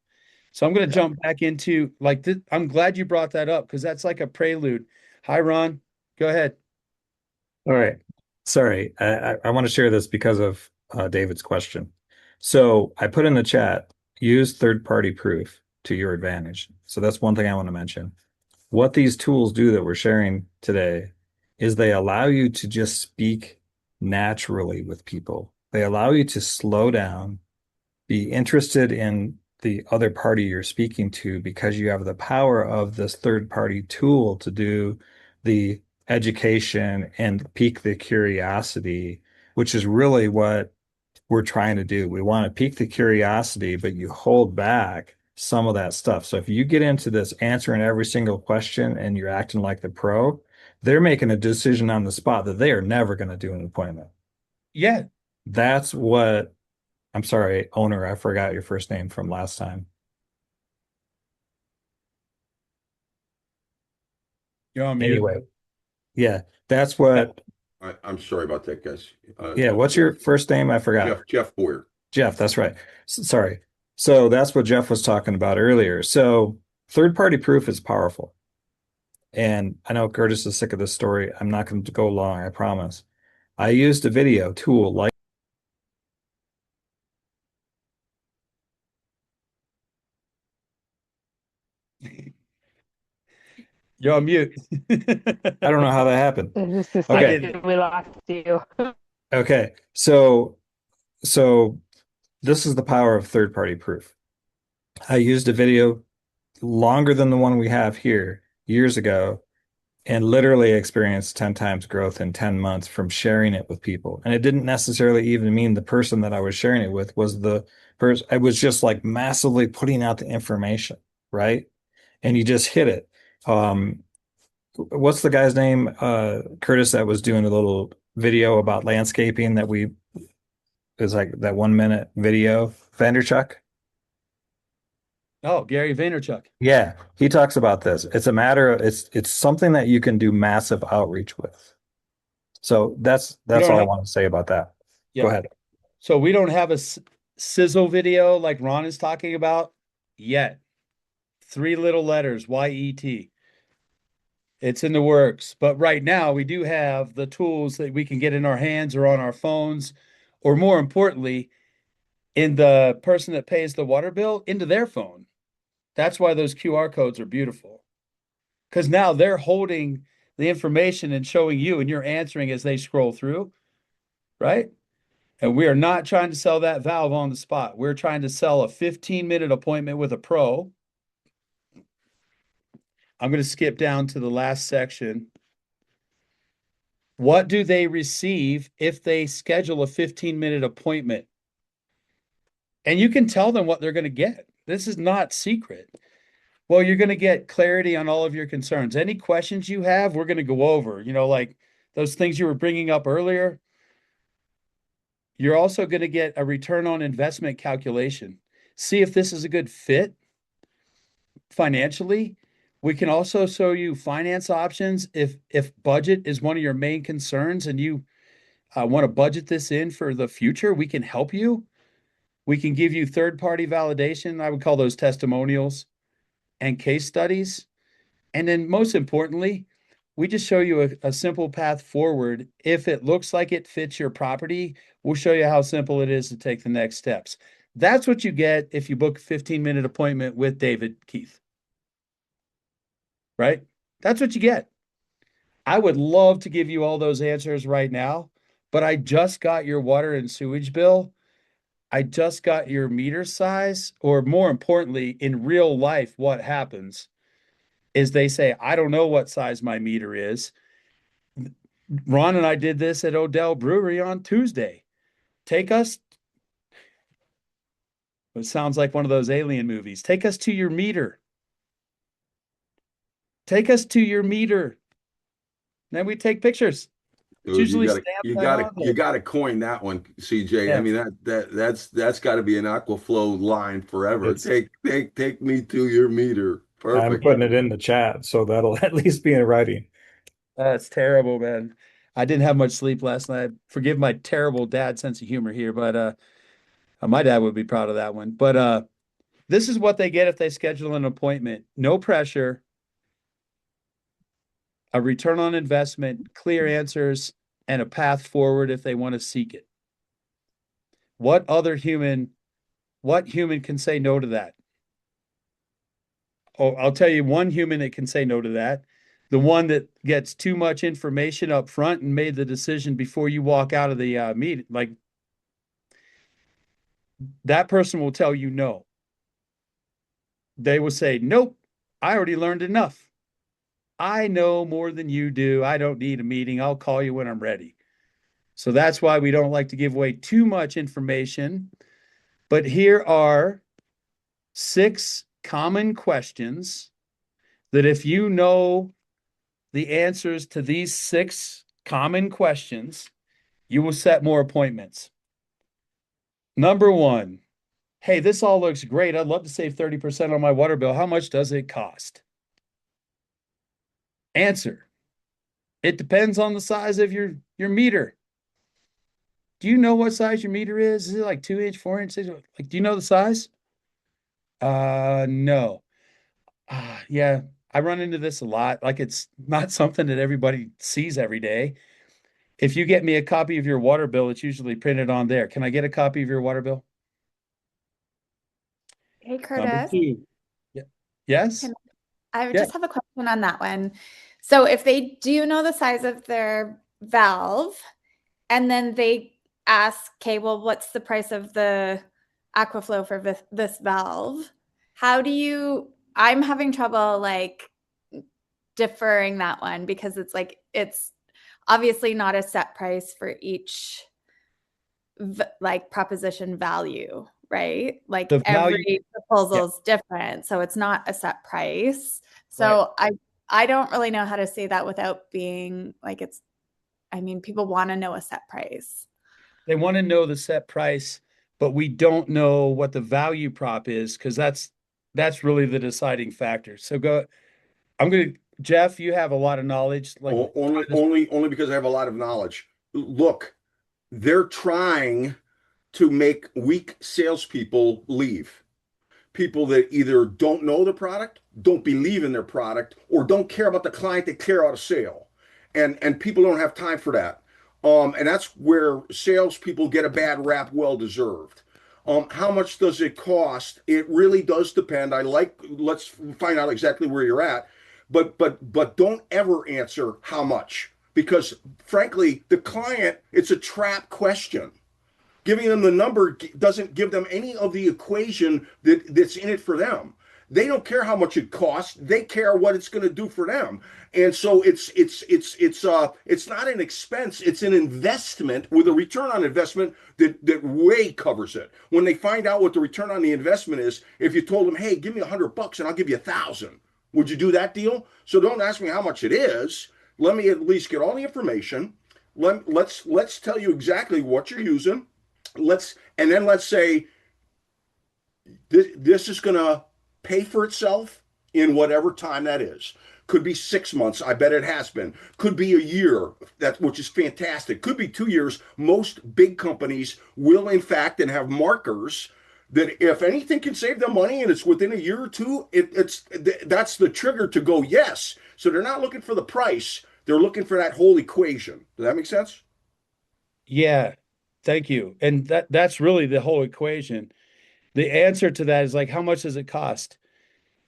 So I'm going to Yeah. jump back into like this. I'm glad you brought that up because that's like a prelude. Hi, Ron. Go ahead. All right. Sorry, I want to share this because of David's question. So I put in the chat, use third-party proof to your advantage. So that's one thing I want to mention. what these tools do that we're sharing today is they allow you to just speak naturally with people. They allow you to slow down, be interested in the other party you're speaking to because you have the power of this third party tool to do the education and pique the curiosity, which is really what we're trying to do. We want to pique the curiosity, but you hold back some of that stuff. So if you get into this answering every single question and you're acting like the pro, they're making a decision on the spot that they are never going to do an appointment. Yeah. That's what I'm sorry, owner, I forgot your first name from last time. You're on mute. Anyway, yeah, that's what, I'm sorry about that, guys. yeah, what's your first name? I forgot. Jeff Boyer. Jeff, that's right. Sorry. So that's what Jeff was talking about earlier. So third-party proof is powerful. And I know Curtis is sick of this story. I'm not going to go long, I promise. I used a video tool like You're on mute. I don't know how that happened. It's just I Okay. didn't. we lost you. Okay. So this is the power of third-party proof. I used a video longer than the one we have here years ago and literally experienced 10 times growth in 10 months from sharing it with people. And it didn't necessarily even mean the person that I was sharing it with was the person. I was just like massively putting out the information, right? And you just hit it. What's the guy's name? Curtis, that was doing a little video about landscaping that we is like that 1 minute video. Vanderchuck. Oh, Gary Vaynerchuk. Yeah, he talks about this. It's a matter of it's something that you can do massive outreach with. So that's don't all I have- want to say about that. Yeah. Go ahead. So we don't have a sizzle video like Ron is talking about yet. 3 little letters, YET. It's in the works. But right now, we do have the tools that we can get in our hands or on our phones, or more importantly, in the person that pays the water bill into their phone. That's why those QR codes are beautiful. Because now they're holding the information and showing you, and you're answering as they scroll through, right? And we are not trying to sell that valve on the spot. We're trying to sell a 15-minute appointment with a pro. I'm going to skip down to the last section. What do they receive if they schedule a 15-minute appointment? And you can tell them what they're going to get. This is not secret. Well, you're going to get clarity on all of your concerns. Any questions you have, we're going to go over, like those things you were bringing up earlier. You're also going to get a return on investment calculation. See if this is a good fit financially. We can also show you finance options if budget is one of your main concerns and you want to budget this in for the future. We can help you. We can give you third-party validation. I would call those testimonials and case studies. And then most importantly, we just show you a simple path forward. If it looks like it fits your property, we'll show you how simple it is to take the next steps. That's what you get if you book a 15-minute appointment with David Keith. Right? That's what you get. I would love to give you all those answers right now, but I just got your water and sewage bill. I just got your meter size, or more importantly, in real life, what happens is they say, I don't know what size my meter is. Ron and I did this at Odell Brewery on Tuesday. Take us, it sounds like one of those alien movies. Take us to your meter. Take us to your meter. Then we take pictures. It's Dude, usually stamped you right gotta on you there. gotta coin that one, CJ. I Yeah. mean that's got to be an AquaFlow line forever. It's- Take me to your meter. I'm Perfect. putting it in the chat, so that'll at least be in writing. That's terrible, man. I didn't have much sleep last night. Forgive my terrible dad sense of humor here, but my dad would be proud of that one. But this is what they get if they schedule an appointment. No pressure, a return on investment, clear answers, and a path forward if they want to seek it. What human can say no to that? Oh, I'll tell you one human that can say no to that. The one that gets too much information up front and made the decision before you walk out of the meeting, like that person will tell you no. They will say, nope, I already learned enough. I know more than you do. I don't need a meeting. I'll call you when I'm ready. So that's why we don't like to give away too much information. But here are 6 common questions that if you know the answers to these 6 common questions, you will set more appointments. Number 1, hey, this all looks great. I'd love to save 30% on my water bill. How much does it cost? Answer, it depends on the size of your meter. Do you know what size your meter is? Is it like 2 inch, 4 inch? Like, do you know the size? No. Yeah, I run into this a lot. Like, it's not something that everybody sees every day. If you get me a copy of your water bill, it's usually printed on there. Can I get a copy of your water bill? Hey, Number Curtis. 2. Yeah. Yes? Can I Yeah. just have a question on that one? So if they do know the size of their valve, and then they ask, okay, well, what's the price of the AquaFlow for this valve? How do you, I'm having trouble like deferring that one because it's like, it's obviously not a set price for each like proposition value, right? Like The value, every proposal yeah, is different, so it's not a set price. right. So I don't really know how to say that without being like it's, I mean, people want to know a set price. They want to know the set price, but we don't know what the value prop is because that's really the deciding factor. So Jeff, you have a lot of knowledge. Like, Only because I have a lot of knowledge. Look, they're trying to make weak salespeople leave. People that either don't know the product, don't believe in their product, or don't care about the client, they care out a sale. And people don't have time for that. And that's where salespeople get a bad rap, well deserved. How much does it cost? It really does depend. Let's find out exactly where you're at, but don't ever answer how much because frankly, the client, it's a trap question. Giving them the number doesn't give them any of the equation that's in it for them. They don't care how much it costs. They care what it's going to do for them. And so it's not an expense. It's an investment with a return on investment that way covers it. When they find out what the return on the investment is, if you told them, hey, give me $100 and I'll give you 1,000, would you do that deal? So don't ask me how much it is. Let me at least get all the information. Let's tell you exactly what you're using. Let's say this is going to pay for itself in whatever time that is. Could be 6 months. I bet it has been. Could be a year, which is fantastic. Could be 2 years. Most big companies will, in fact, and have markers that if anything can save them money and it's within a year or two, that's the trigger to go yes. So they're not looking for the price. They're looking for that whole equation. Does that make sense? Yeah, thank you. And that's really the whole equation. The answer to that is like, how much does it cost?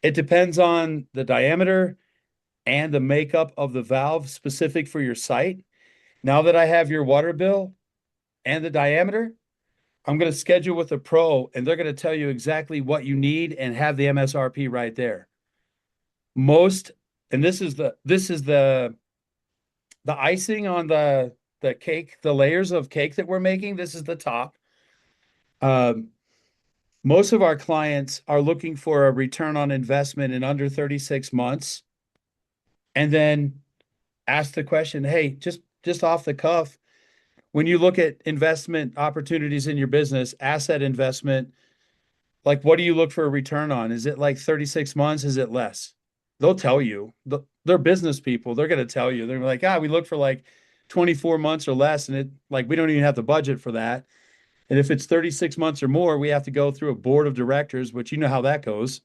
It depends on the diameter and the makeup of the valve specific for your site. Now that I have your water bill and the diameter, I'm going to schedule with a pro and they're going to tell you exactly what you need and have the MSRP right there. Most, and this is the icing on the cake, the layers of cake that we're making. This is the top. Most of our clients are looking for a return on investment in under 36 months and then ask the question, hey, just off the cuff, when you look at investment opportunities in your business, asset investment, like what do you look for a return on? Is it like 36 months? Is it less? They'll tell you. They're business people. They're going to tell you. They're like, we look for like 24 months or less. And we don't even have the budget for that. And if it's 36 months or more, we have to go through a board of directors, which you know how that goes,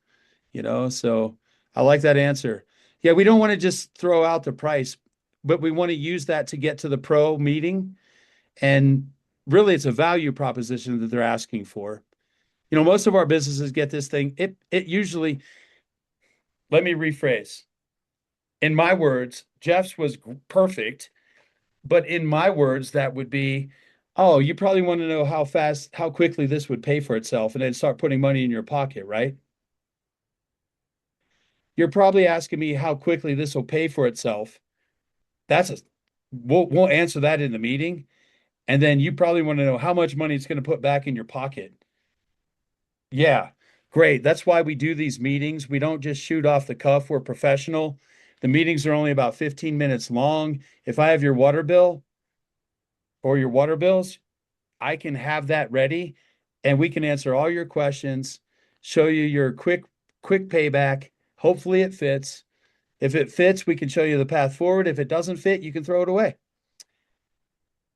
So I like that answer. Yeah, we don't want to just throw out the price, but we want to use that to get to the pro meeting. And really, it's a value proposition that they're asking for. Most of our businesses get this thing. It usually, let me rephrase. In my words, Jeff's was perfect, but in my words, that would be, oh, you probably want to know how quickly this would pay for itself, and then start putting money in your pocket, right? You're probably asking me how quickly this will pay for itself. We'll answer that in the meeting. And then you probably want to know how much money it's going to put back in your pocket. Yeah, great. That's why we do these meetings. We don't just shoot off the cuff. We're professional. The meetings are only about 15 minutes long. If I have your water bill or your water bills, I can have that ready and we can answer all your questions, show you your quick payback. Hopefully it fits. If it fits, we can show you the path forward. If it doesn't fit, you can throw it away.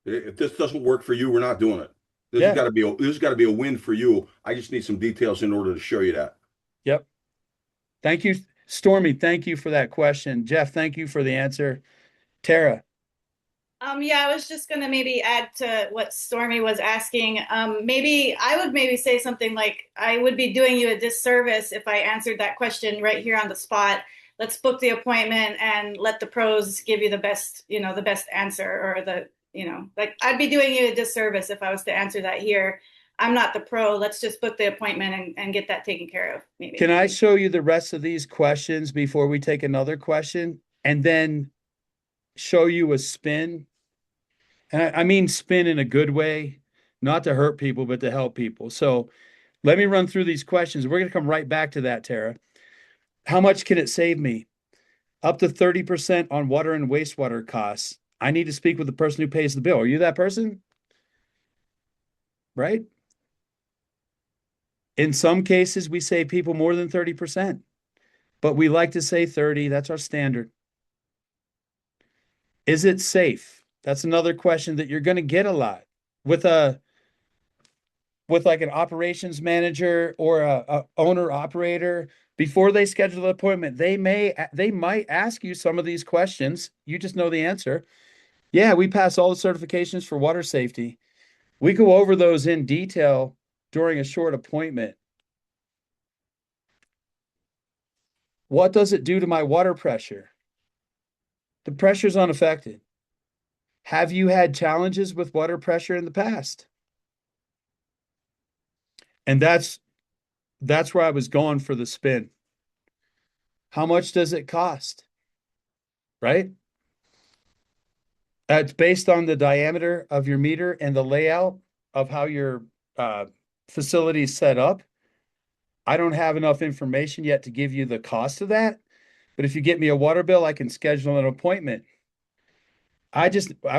If this doesn't work for you, we're not doing it. This has Yeah. got to be a win for you. I just need some details in order to show you that. Yep. Thank you, Stormy. Thank you for that question. Jeff, thank you for the answer. Tara. Yeah, I was just gonna maybe add to what Stormy was asking. Maybe I would maybe say something like, I would be doing you a disservice if I answered that question right here on the spot. Let's book the appointment and let the pros give you the best, the best answer, or like I'd be doing you a disservice if I was to answer that here. I'm not the pro. Let's just book the appointment and get that taken care of. Maybe. Can I show you the rest of these questions before we take another question, and then show you a spin? And I mean spin in a good way, not to hurt people, but to help people. So let me run through these questions. We're going to come right back to that, Tara. How much can it save me? Up to 30% on water and wastewater costs. I need to speak with the person who pays the bill. Are you that person? Right? In some cases, we save people more than 30%, but we like to say 30. That's our standard. Is it safe? That's another question that you're going to get a lot with like an operations manager or a owner operator. Before they schedule the appointment, they might ask you some of these questions. You just know the answer. Yeah, we pass all the certifications for water safety. We go over those in detail during a short appointment. What does it do to my water pressure? The pressure's unaffected. Have you had challenges with water pressure in the past? And that's where I was going for the spin. How much does it cost? Right? It's based on the diameter of your meter and the layout of how your facility is set up. I don't have enough information yet to give you the cost of that. But if you get me a water bill, I can schedule an appointment. I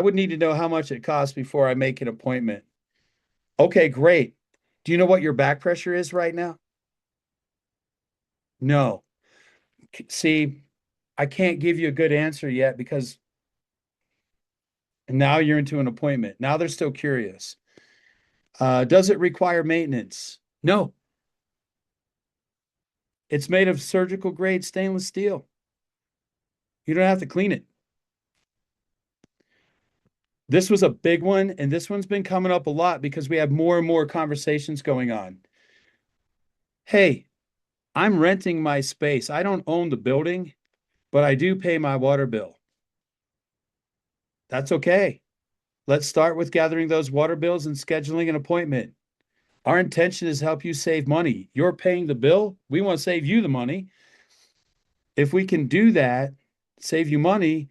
would need to know how much it costs before I make an appointment. Okay, great. Do you know what your back pressure is right now? No. See, I can't give you a good answer yet because now you're into an appointment. Now they're still curious. Does it require maintenance? No. It's made of surgical grade stainless steel. You don't have to clean it. This was a big one, and this one's been coming up a lot because we have more and more conversations going on. Hey, I'm renting my space. I don't own the building, but I do pay my water bill. That's okay. Let's start with gathering those water bills and scheduling an appointment. Our intention is to help you save money. You're paying the bill. We want to save you the money. If we can do that, save you money,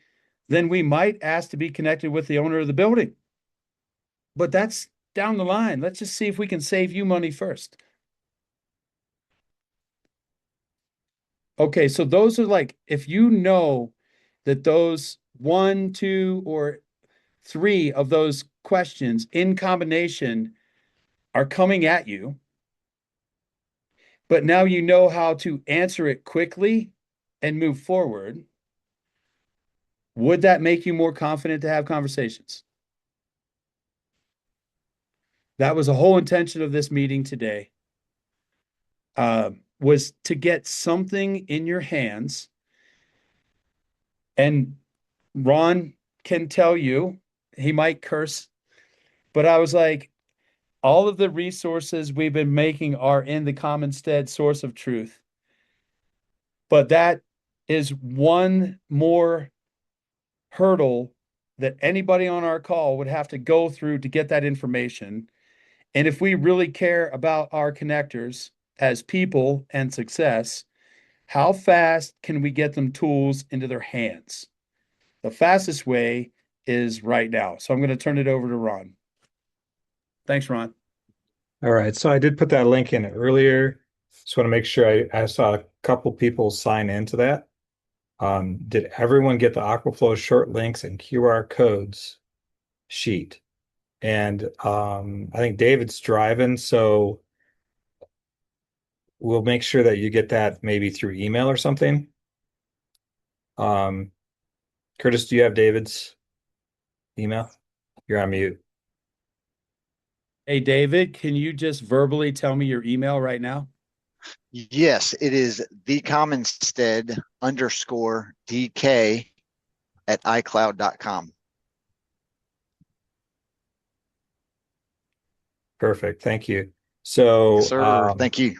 then we might ask to be connected with the owner of the building. But that's down the line. Let's just see if we can save you money first. Okay, so those are like, if you know that those 1, 2, or 3 of those questions in combination are coming at you, but now you know how to answer it quickly and move forward, would that make you more confident to have conversations? That was the whole intention of this meeting today, was to get something in your hands. And Ron can tell you, he might curse, but I was like, all of the resources we've been making are in the Common Stead source of truth. But that is one more hurdle that anybody on our call would have to go through to get that information. And if we really care about our connectors as people and success, how fast can we get them tools into their hands? The fastest way is right now. So I'm going to turn it over to Ron. Thanks, Ron. All right. So I did put that link in earlier. Just want to make sure I saw a couple people sign into that. Did everyone get the AquaFlow short links and QR codes sheet? And I think David's driving, so we'll make sure that you get that maybe through email or something. Curtis, do you have David's email? You're on mute. Hey, David, can you just verbally tell me your email right now? Yes, it is thecommonstead_DK@iCloud.com. Perfect. Thank you. So, Yes, sir. Thank you.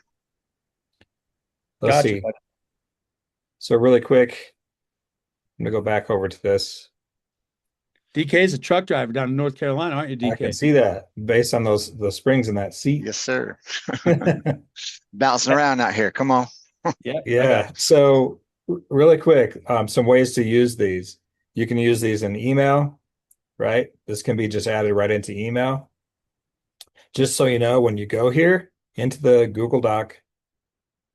let's Gotcha. see. So really quick, I'm gonna go back over to this. DK is a truck driver down in North Carolina, aren't you, DK? I can see that based on the springs in that seat. Yes, sir. Bouncing around out here. Come on. Yeah. Yeah. So really quick, some ways to use these. You can use these in email, right? This can be just added right into email. Just so you know, when you go here into the Google Doc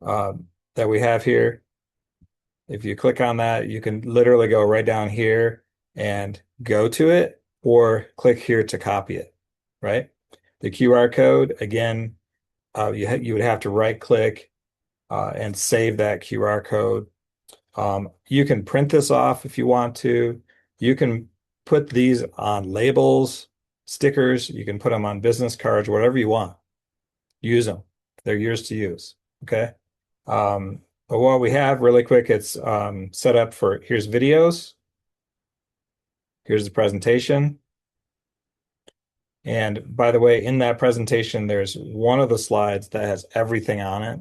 that we have here, if you click on that, you can literally go right down here and go to it or click here to copy it, right? The QR code, again, you would have to right click and save that QR code. You can print this off if you want to. You can put these on labels, stickers. You can put them on business cards, whatever you want. Use them. They're yours to use. Okay. But what we have really quick, it's set up for here's videos. Here's the presentation. And by the way, in that presentation, there's one of the slides that has everything on it.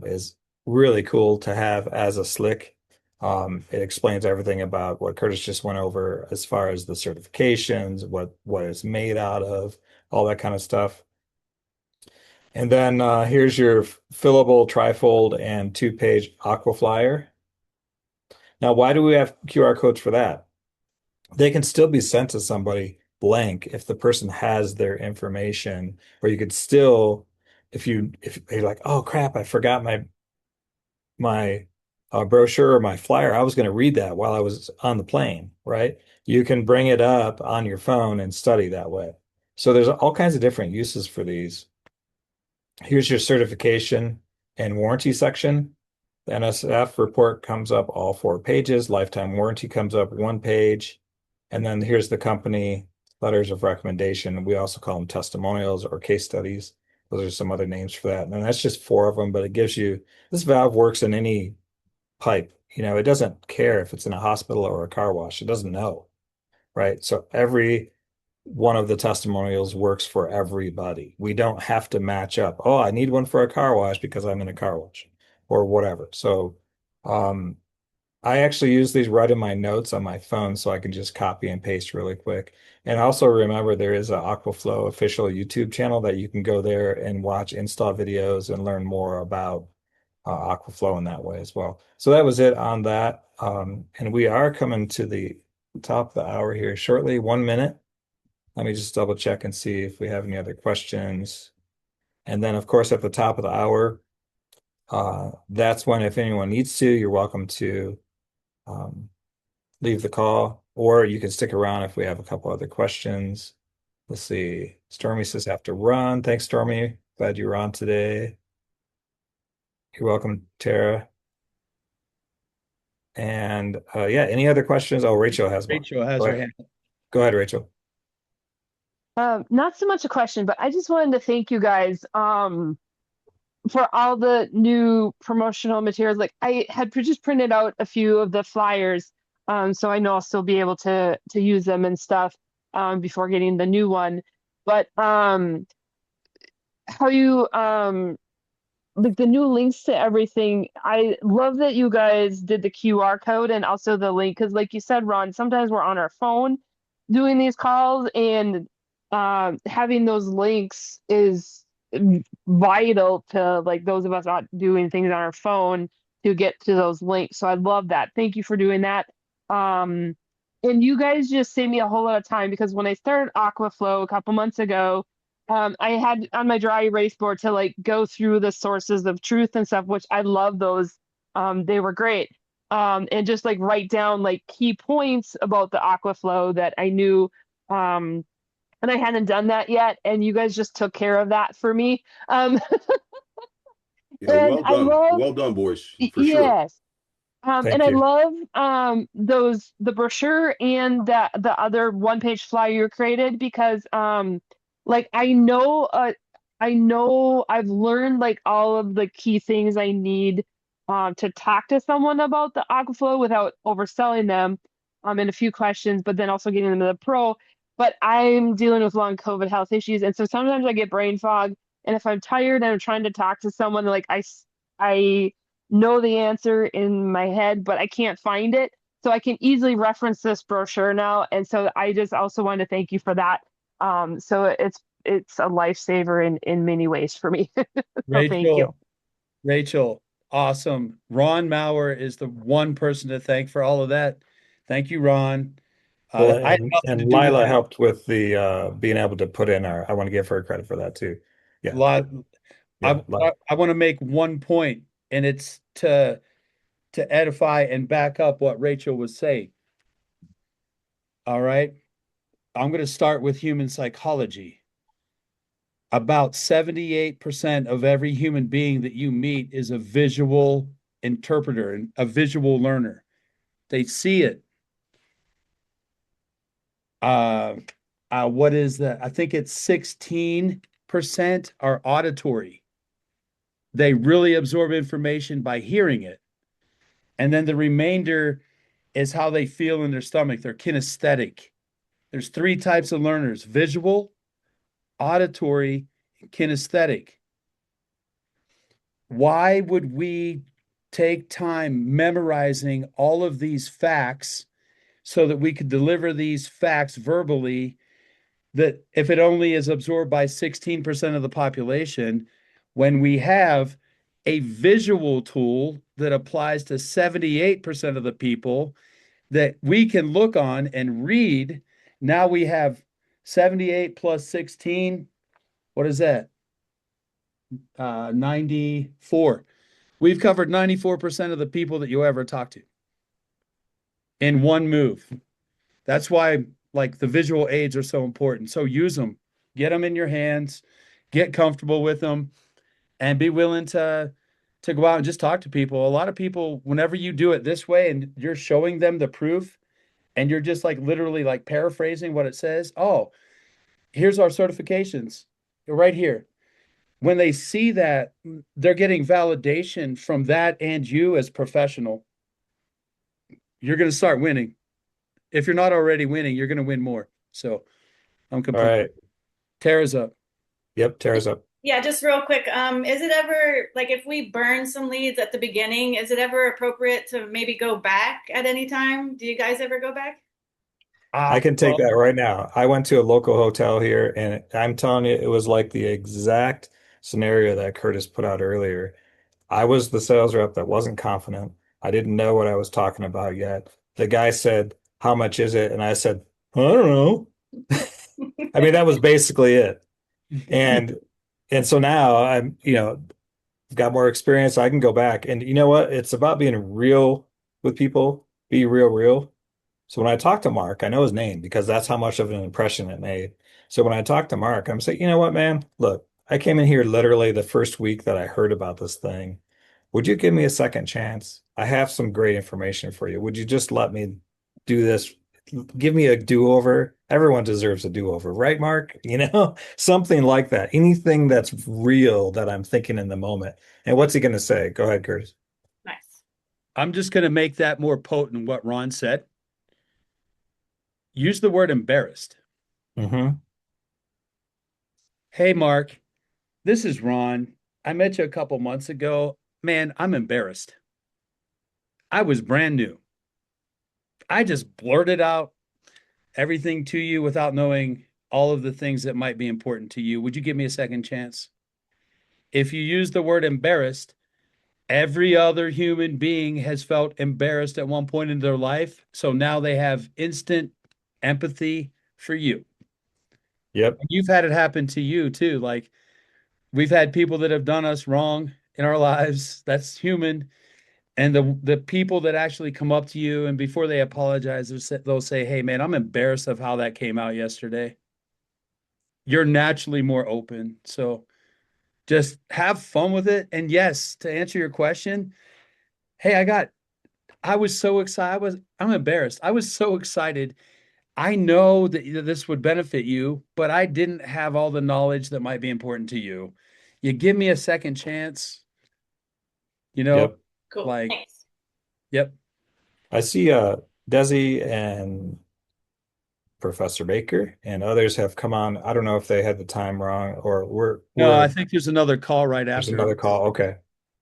Is really cool to have as a slick. It explains everything about what Curtis just went over as far as the certifications, what it's made out of, all that kind of stuff. And then here's your fillable trifold and 2-page AquaFlyer. Now, why do we have QR codes for that? They can still be sent to somebody blank if the person has their information, or you could still, if you're like, oh crap, I forgot my brochure or my flyer. I was going to read that while I was on the plane, right? You can bring it up on your phone and study that way. So there's all kinds of different uses for these. Here's your certification and warranty section. The NSF report comes up all 4 pages. Lifetime warranty comes up 1 page. And then here's the company letters of recommendation. We also call them testimonials or case studies. Those are some other names for that. And that's just 4 of them, but it gives you, this valve works in any pipe. You know, it doesn't care if it's in a hospital or a car wash. It doesn't know, right? So every one of the testimonials works for everybody. We don't have to match up. Oh, I need one for a car wash because I'm in a car wash or whatever. So I actually use these right in my notes on my phone so I can just copy and paste really quick. And also remember there is an AquaFlow official YouTube channel that you can go there and watch install videos and learn more about AquaFlow in that way as well. So that was it on that. And we are coming to the top of the hour here shortly, 1 minute. Let me just double check and see if we have any other questions. And then, of course, at the top of the hour, that's when, if anyone needs to, you're welcome to leave the call, or you can stick around if we have a couple other questions. Let's see. Stormy says have to run. Thanks, Stormy. Glad you were on today. You're welcome, Tara. And yeah, any other questions? Oh, Rachel has one. Rachel has her hand. Go ahead, Rachel. Not so much a question, but I just wanted to thank you guys for all the new promotional materials. Like I had just printed out a few of the flyers, so I know I'll still be able to use them and stuff before getting the new one. But how you like the new links to everything. I love that you guys did the QR code and also the link because, like you said, Ron, sometimes we're on our phone doing these calls, and having those links is vital to like those of us not doing things on our phone to get to those links. So I love that. Thank you for doing that. And you guys just saved me a whole lot of time because when I started AquaFlow a couple months ago, I had on my dry erase board to like go through the sources of truth and stuff, which I love those. They were great. And just like write down like key points about the AquaFlow that I knew. And I hadn't done that yet. And you guys just took care of that for me. Yeah, And well I done. love, Well done, boys, for sure. yes. And Thank I you. love the brochure and the other one-page flyer you created because like I know I've learned like all of the key things I need to talk to someone about the Aquaflow without overselling them in a few questions, but then also getting them to the pro. But I'm dealing with long COVID health issues, and so sometimes I get brain fog. And if I'm tired and I'm trying to talk to someone, like I know the answer in my head, but I can't find it. So I can easily reference this brochure now. And so I just also want to thank you for that. So it's a lifesaver in many ways for me. So thank you. Rachel, awesome. Ron Maurer is the one person to thank for all of that. Thank you, Ron. Well, I had nothing and to do with Lila it. helped with the being able to put in our. I want to give her credit for that too. Yeah, Li- yeah, Lila. I want to make one point, and it's to edify and back up what Rachel was saying. All right. I'm going to start with human psychology. About 78% of every human being that you meet is a visual interpreter and a visual learner. They see it. Uh, what is that? I think it's 16% are auditory. They really absorb information by hearing it. And then the remainder is how they feel in their stomach. They're kinesthetic. There's three types of learners: visual, auditory, and kinesthetic. Why would we take time memorizing all of these facts so that we could deliver these facts verbally, that if it only is absorbed by 16% of the population, when we have a visual tool that applies to 78% of the people that we can look on and read? Now we have 78 plus 16. What is that? 94. We've covered 94% of the people that you ever talk to in one move. That's why like the visual aids are so important. So use them, get them in your hands, get comfortable with them, and be willing to go out and just talk to people. A lot of people, whenever you do it this way and you're showing them the proof and you're just like literally like paraphrasing what it says, oh, here's our certifications right here. When they see that, they're getting validation from that and you as professional. You're going to start winning. If you're not already winning, you're going to win more. So I'm All complete. right. Tara's up. Yep, Tara's up. Yeah, just real quick. Is it ever like if we burn some leads at the beginning, is it ever appropriate to maybe go back at any time? Do you guys ever go back? I can take Well, that right now. I went to a local hotel here, and I'm telling you, it was like the exact scenario that Curtis put out earlier. I was the sales rep that wasn't confident. I didn't know what I was talking about yet. The guy said, "How much is it?" And I said, "I don't know." I mean, that was basically it. And so now I've got more experience. I can go back. And you know what? It's about being real with people. Be real, real. So when I talk to Mark, I know his name because that's how much of an impression it made. So when I talk to Mark, I'm saying, you know what, man? Look, I came in here literally the first week that I heard about this thing. Would you give me a second chance? I have some great information for you. Would you just let me do this? Give me a do-over. Everyone deserves a do-over, right, Mark? Something like that. Anything that's real that I'm thinking in the moment. And what's he going to say? Go ahead, Curtis. Nice. I'm just going to make that more potent what Ron said. Use the word embarrassed. Mm-hmm. Hey, Mark, this is Ron. I met you a couple months ago. Man, I'm embarrassed. I was brand new. I just blurted out everything to you without knowing all of the things that might be important to you. Would you give me a second chance? If you use the word embarrassed, every other human being has felt embarrassed at one point in their life. So now they have instant empathy for you. Yep. You've had it happen to you too. Like we've had people that have done us wrong in our lives. That's human. And the people that actually come up to you and before they apologize, they'll say, "Hey, man, I'm embarrassed of how that came out yesterday." You're naturally more open. So just have fun with it. And yes, to answer your question, hey, I was so excited. I'm embarrassed. I was so excited. I know that this would benefit you, but I didn't have all the knowledge that might be important to you. You give me a second chance, you know, Yep. Cool. like, Thanks. yep. I see Desi and Professor Baker and others have come on. I don't know if they had the time wrong or No, I we're think there's another call right there's after. another call. Okay.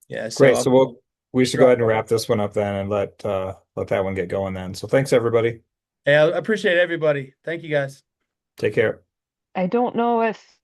Yeah, so Great. So we should go ahead and wrap this one up then and let that one get going then. So thanks everybody. Hey, I appreciate everybody. Thank you guys. Take care. I don't know if